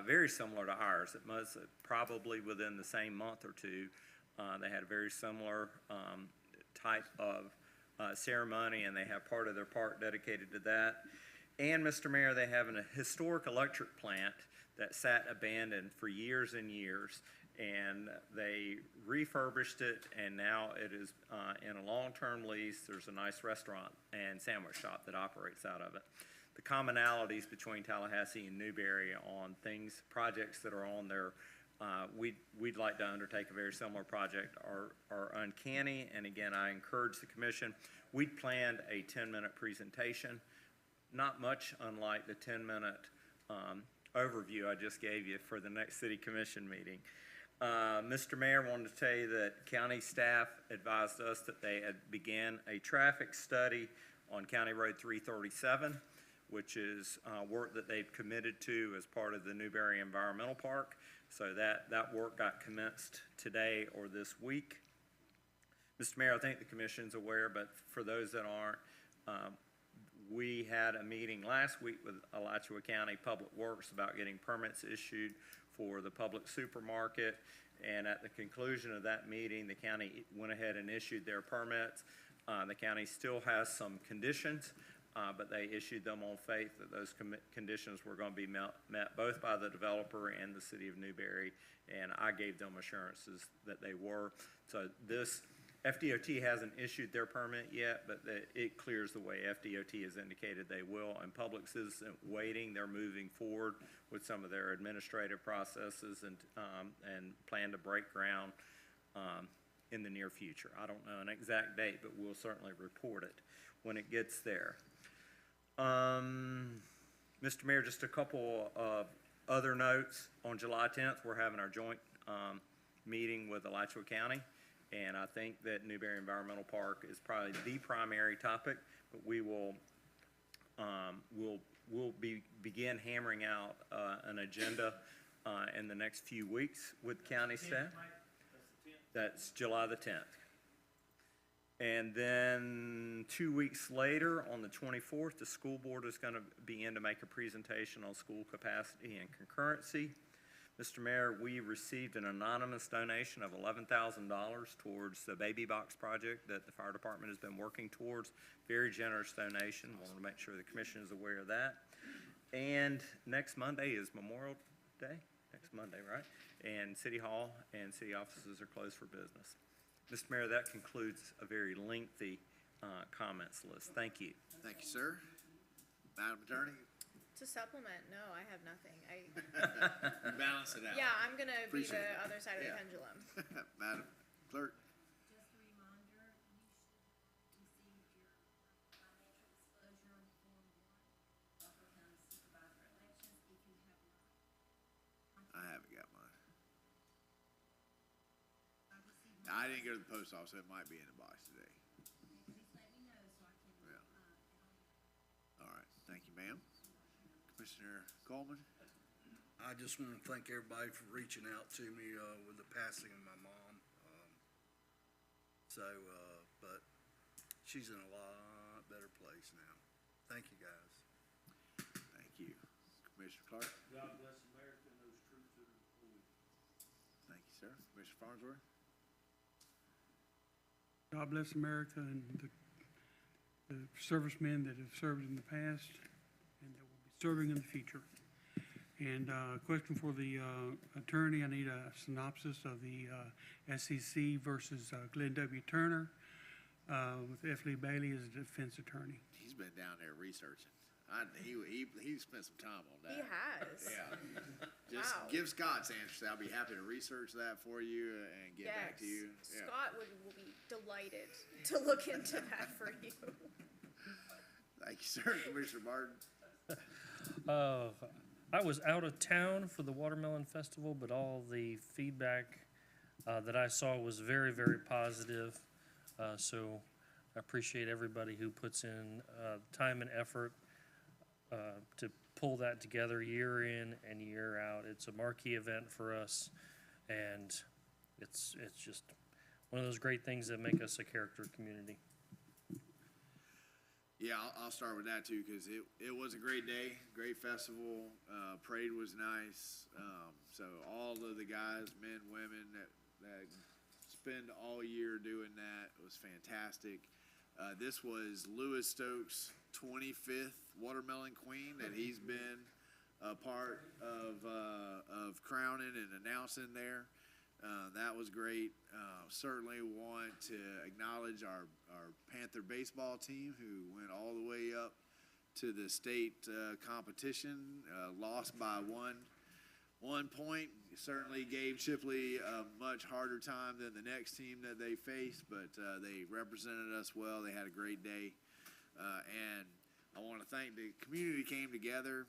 very similar to ours. It must probably within the same month or two. They had a very similar type of ceremony, and they have part of their park dedicated to that. And Mr. Mayor, they have a historic electric plant that sat abandoned for years and years, and they refurbished it, and now it is in a long-term lease. There's a nice restaurant and sandwich shop that operates out of it. The commonalities between Tallahassee and Newberry on things, projects that are on there, we'd like to undertake a very similar project, are uncanny. And again, I encourage the commission. We'd planned a 10-minute presentation, not much unlike the 10-minute overview I just gave you for the next city commission meeting. Mr. Mayor, wanted to tell you that county staff advised us that they had began a traffic study on County Road 337, which is work that they've committed to as part of the Newberry Environmental Park. So that work got commenced today or this week. Mr. Mayor, I think the commission's aware, but for those that aren't, we had a meeting last week with Alachua County Public Works about getting permits issued for the public supermarket, and at the conclusion of that meeting, the county went ahead and issued their permits. The county still has some conditions, but they issued them on faith that those conditions were going to be met both by the developer and the city of Newberry, and I gave them assurances that they were. So this FDOT hasn't issued their permit yet, but it clears the way. FDOT has indicated they will, and Publix isn't waiting. They're moving forward with some of their administrative processes and plan to break ground in the near future. I don't know an exact date, but we'll certainly report it when it gets there. Mr. Mayor, just a couple of other notes. On July 10th, we're having our joint meeting with Alachua County. And I think that Newberry Environmental Park is probably the primary topic, but we will begin hammering out an agenda in the next few weeks with county staff. That's July the 10th. And then 2 weeks later, on the 24th, the school board is going to begin to make a presentation on school capacity and concurrency. Mr. Mayor, we received an anonymous donation of $11,000 towards the baby box project that the fire department has been working towards. Very generous donation. I want to make sure the commission is aware of that. And next Monday is Memorial Day. Next Monday, right? And City Hall and city offices are closed for business. Mr. Mayor, that concludes a very lengthy comments list. Thank you. Thank you, sir. Madam Attorney? To supplement, no, I have nothing. Balance it out. Yeah, I'm gonna be Appreciate the it. other side of Yeah. the pendulum. Madam Clerk? Just a reminder, you should have received your financial disclosure on Form 1, Buffalo County Supervisor elections, if you have not. I haven't got mine. I received I didn't go to the post office, so it might be in the box today. Please let me know so I can, Yeah. get on it. All right, thank you, ma'am. Commissioner Coleman? I just want to thank everybody for reaching out to me with the passing of my mom. But she's in a lot better place now. Thank you, guys. Thank you. Commissioner Clark? God bless America and those troops that are deployed. Thank you, sir. Commissioner Farnsworth? God bless America and the servicemen that have served in the past and that will be serving in the future. And question for the attorney, I need a synopsis of the SEC versus Glenn W. Turner with F. Lee Bailey as a defense attorney. He's been down there researching. He spent some time on that. He has. Yeah. Just Wow. give Scott's answers. I'll be happy to research that for you and get back to you. Yeah. Scott will be delighted to look into that for you. Thank you, sir. Commissioner Martin? I was out of town for the Watermelon Festival, but all the feedback that I saw was very, very positive. So I appreciate everybody who puts in time and effort to pull that together year in and year out. It's a marquee event for us, and it's just one of those great things that make us a character community. Yeah, I'll start with that too, because it was a great day, great festival. Parade was nice. So all of the guys, men, women that spend all year doing that, it was fantastic. This was Lewis Stokes' 25th Watermelon Queen that he's been a part of crowning and announcing there. That was great. Certainly want to acknowledge our Panther baseball team who went all the way up to the state competition, lost by one point. Certainly gave Chipley a much harder time than the next team that they faced, but they represented us well. They had a great day. And I want to thank the community came together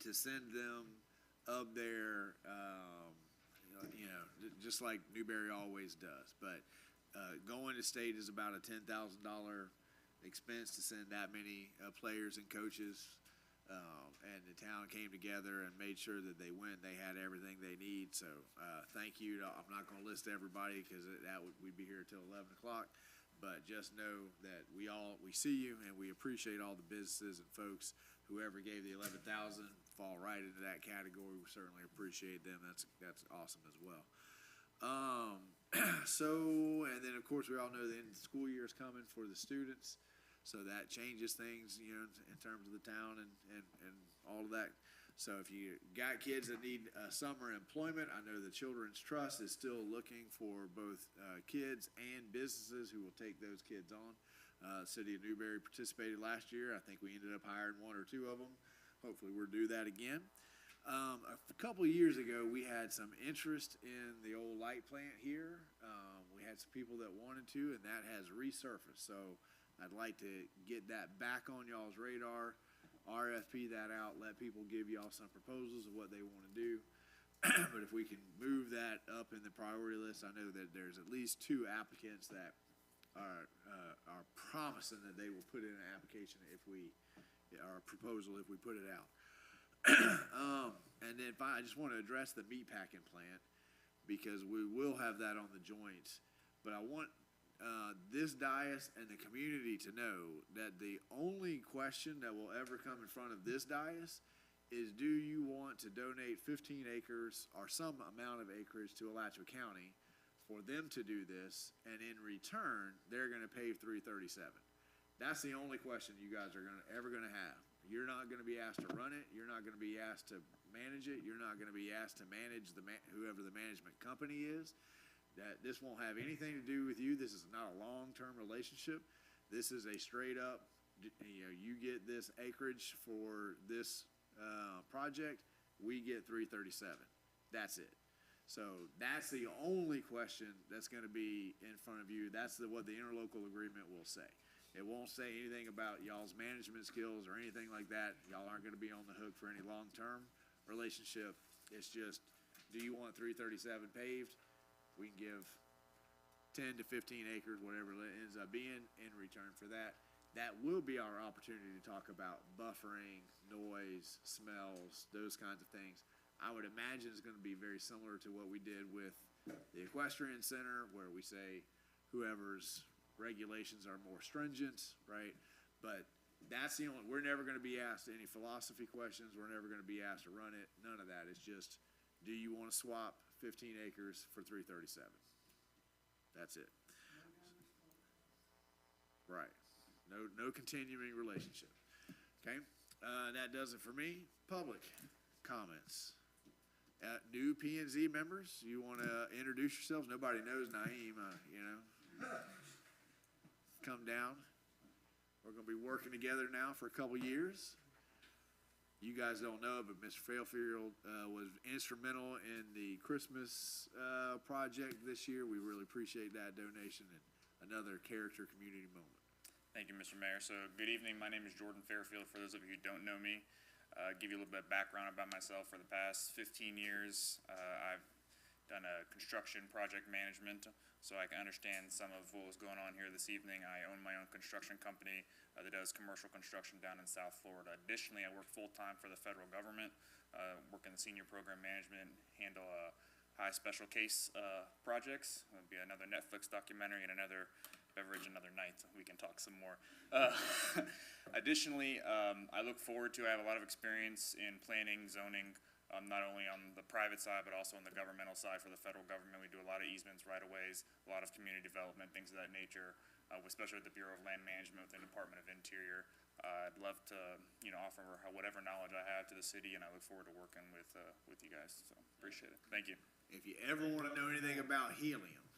to send them up there, just like Newberry always does. But going to state is about a $10,000 expense to send that many players and coaches. And the town came together and made sure that they went. They had everything they need. So thank you. I'm not going to list everybody because we'd be here till 11 o'clock. But just know that we see you and we appreciate all the businesses and folks. Whoever gave the 11,000 fall right into that category. We certainly appreciate them. That's awesome as well. And then of course we all know the end of the school year is coming for the students. So that changes things, in terms of the town and all of that. So if you got kids that need summer employment, I know the Children's Trust is still looking for both kids and businesses who will take those kids on. City of Newberry participated last year. I think we ended up hiring one or two of them. Hopefully we'll do that again. A couple of years ago, we had some interest in the old light plant here. We had some people that wanted to, and that has resurfaced. So I'd like to get that back on y'all's radar, RFP that out, let people give y'all some proposals of what they want to do. But if we can move that up in the priority list, I know that there's at least 2 applicants that are promising that they will put in an application or a proposal if we put it out. And then I just want to address the meat packing plant because we will have that on the joints. But I want this dais and the community to know that the only question that will ever come in front of this dais is, do you want to donate 15 acres or some amount of acreage to Alachua County for them to do this, and in return, they're going to pave 337. That's the only question you guys are ever going to have. You're not going to be asked to run it. You're not going to be asked to manage it. You're not going to be asked to manage whoever the management company is. That this won't have anything to do with you. This is not a long-term relationship. This is a straight up, you get this acreage for this project, we get 337. That's it. So that's the only question that's going to be in front of you. That's what the interlocal agreement will say. It won't say anything about y'all's management skills or anything like that. Y'all aren't going to be on the hook for any long-term relationship. It's just, do you want 337 paved? We can give 10 to 15 acres, whatever it ends up being, in return for that. That will be our opportunity to talk about buffering, noise, smells, those kinds of things. I would imagine it's going to be very similar to what we did with the Equestrian Center, where we say whoever's regulations are more stringent, right? But That's the only, we're never gonna be asked any philosophy questions, we're never gonna be asked to run it, none of that. It's just, do you wanna swap 15 acres for 337? That's it. Right. No continuing relationship. Okay, that does it for me. Public comments. New P and Z members, you wanna introduce yourselves? Nobody knows Naeem, you know. Come down. We're gonna be working together now for a couple years. You guys don't know, but Mr. Fairfield was instrumental in the Christmas project this year. We really appreciate that donation and another character community moment. Thank you, Mr. Mayor. So, good evening. My name is Jordan Fairfield. For those of you who don't know me, give you a little bit of background about myself. For the past 15 years, I've done a construction project management, so I can understand some of what was going on here this evening. I own my own construction company that does commercial construction down in South Florida. Additionally, I work full-time for the federal government, work in the senior program management, handle high special case projects. It'll be another Netflix documentary and another beverage another night. We can talk some more. Additionally, I look forward to, I have a lot of experience in planning, zoning, not only on the private side, but also on the governmental side for the federal government. We do a lot of easements, right-of-ways, a lot of community development, things of that nature, especially with the Bureau of Land Management with the Department of Interior. I'd love to, offer whatever knowledge I have to the city, and I look forward to working with you guys. So, appreciate it. Thank you. If you ever want to know anything about helium,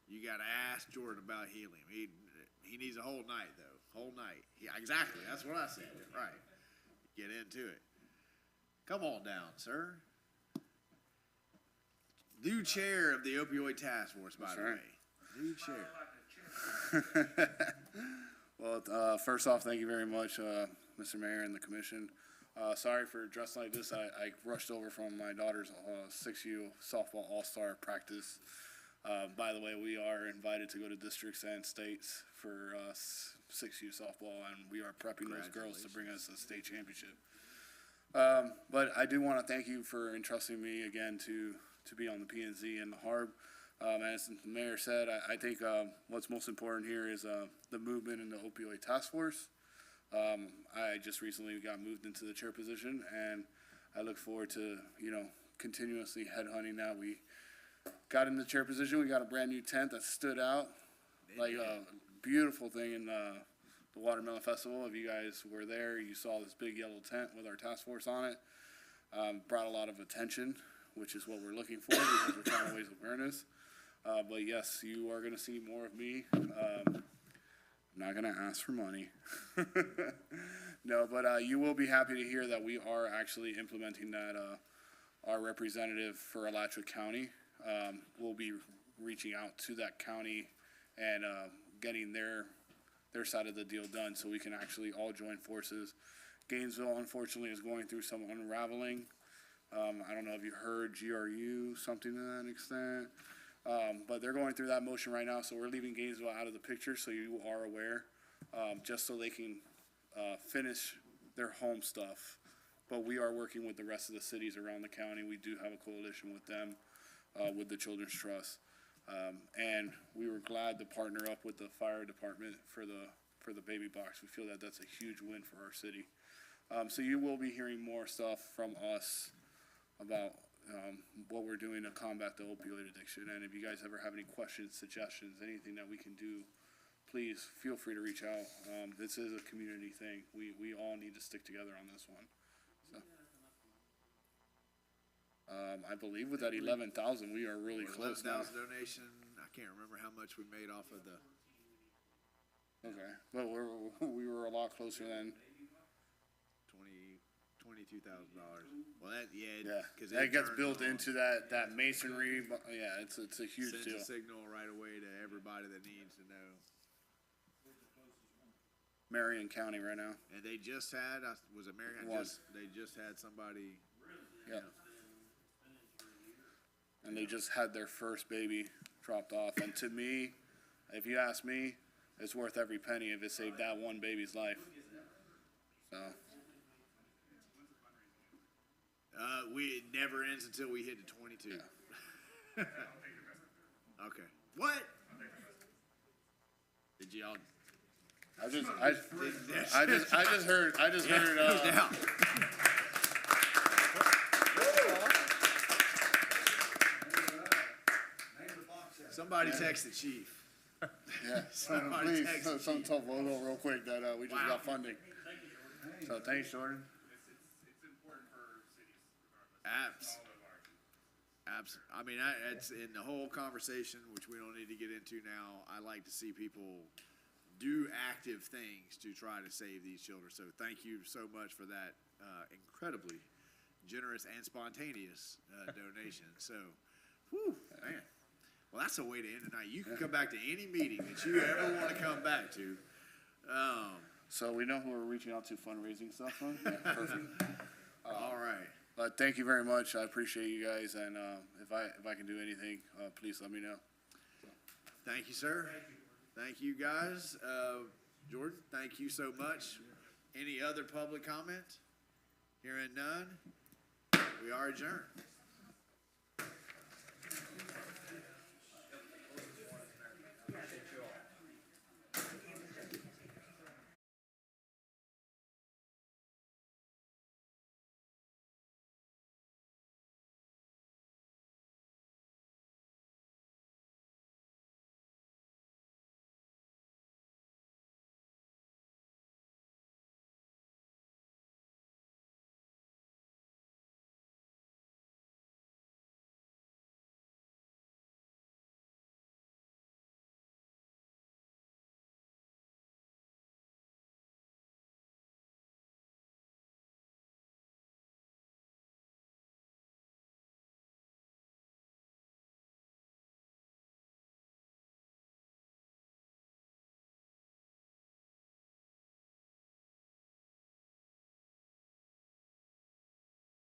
you got to ask Jordan about helium. He needs a whole night, though. Whole night. Yeah, exactly. That's what I said. Right. Get into it. Come on down, sir. New chair of the opioid task force, by the way. New chair. Well, first off, thank you very much, Mr. Mayor and the commission. Sorry for dressing like this. I rushed over from my daughter's 6U softball all-star practice. By the way, we are invited to go to districts and states for 6U softball, and we are prepping those girls to bring us a state championship. But I do want to thank you for entrusting me again to be on the P&Z and the HARB. As the mayor said, I think what's most important here is the movement in the opioid task force. I just recently got moved into the chair position, and I look forward to, continuously headhunting that. We got in the chair position. We got a brand new tent that stood out like a beautiful thing in the Watermelon Festival. If you guys were there, you saw this big yellow tent with our task force on it. Brought a lot of attention, which is what we're looking for because we're trying to raise awareness. But yes, you are going to see more of me. I'm not going to ask for money. No, but you will be happy to hear that we are actually implementing that. Our representative for Alachua County will be reaching out to that county and getting their side of the deal done so we can actually all join forces. Gainesville, unfortunately, is going through some unraveling. I don't know if you heard GRU, something to that extent. But they're going through that motion right now, so we're leaving Gainesville out of the picture so you are aware, just so they can finish their home stuff. But we are working with the rest of the cities around the county. We do have a coalition with them, with the Children's Trust. And we were glad to partner up with the fire department for the baby box. We feel that that's a huge win for our city. So you will be hearing more stuff from us about what we're doing to combat the opioid addiction. And if you guys ever have any questions, suggestions, anything that we can do, please feel free to reach out. This is a community thing. We all need to stick together on this one. So, I believe with that 11,000, we are really close now. 11,000 donation. I can't remember how much we made off of the. Okay, but we were a lot closer than. $22,000. Well, because that gets built into that masonry. Yeah, it's a huge deal. Sends a signal right away to everybody that needs to know. Marion County right now. And they just had, was it Marion? They just had somebody. Yeah. And they just had their first baby dropped off. And to me, if you ask me, it's worth every penny if it saved that one baby's life. So. It never ends until we hit the 22. Yeah. Okay. What? Did y'all? I just heard, Down. Somebody text the chief. yeah, Somebody please, text the some chief. tough logo real quick that, we just Wow. got funding. So thanks, Jordan. It's important for cities regardless. I mean, it's in the whole conversation, which we don't need to get into now. I like to see people do active things to try to save these children. So thank you so much for that incredibly generous and spontaneous donation. So, whew, man. Well, that's a way to end tonight. You can come back to any meeting that you ever want to come back to. So we know who we're reaching out to fundraising stuff on? Yeah, perfect. All right. But thank you very much. I appreciate you guys, and if I can do anything, please let me know. Thank you, sir. Thank you, guys. Jordan, thank you so much. Any other public comment? Hearing none, we are adjourned.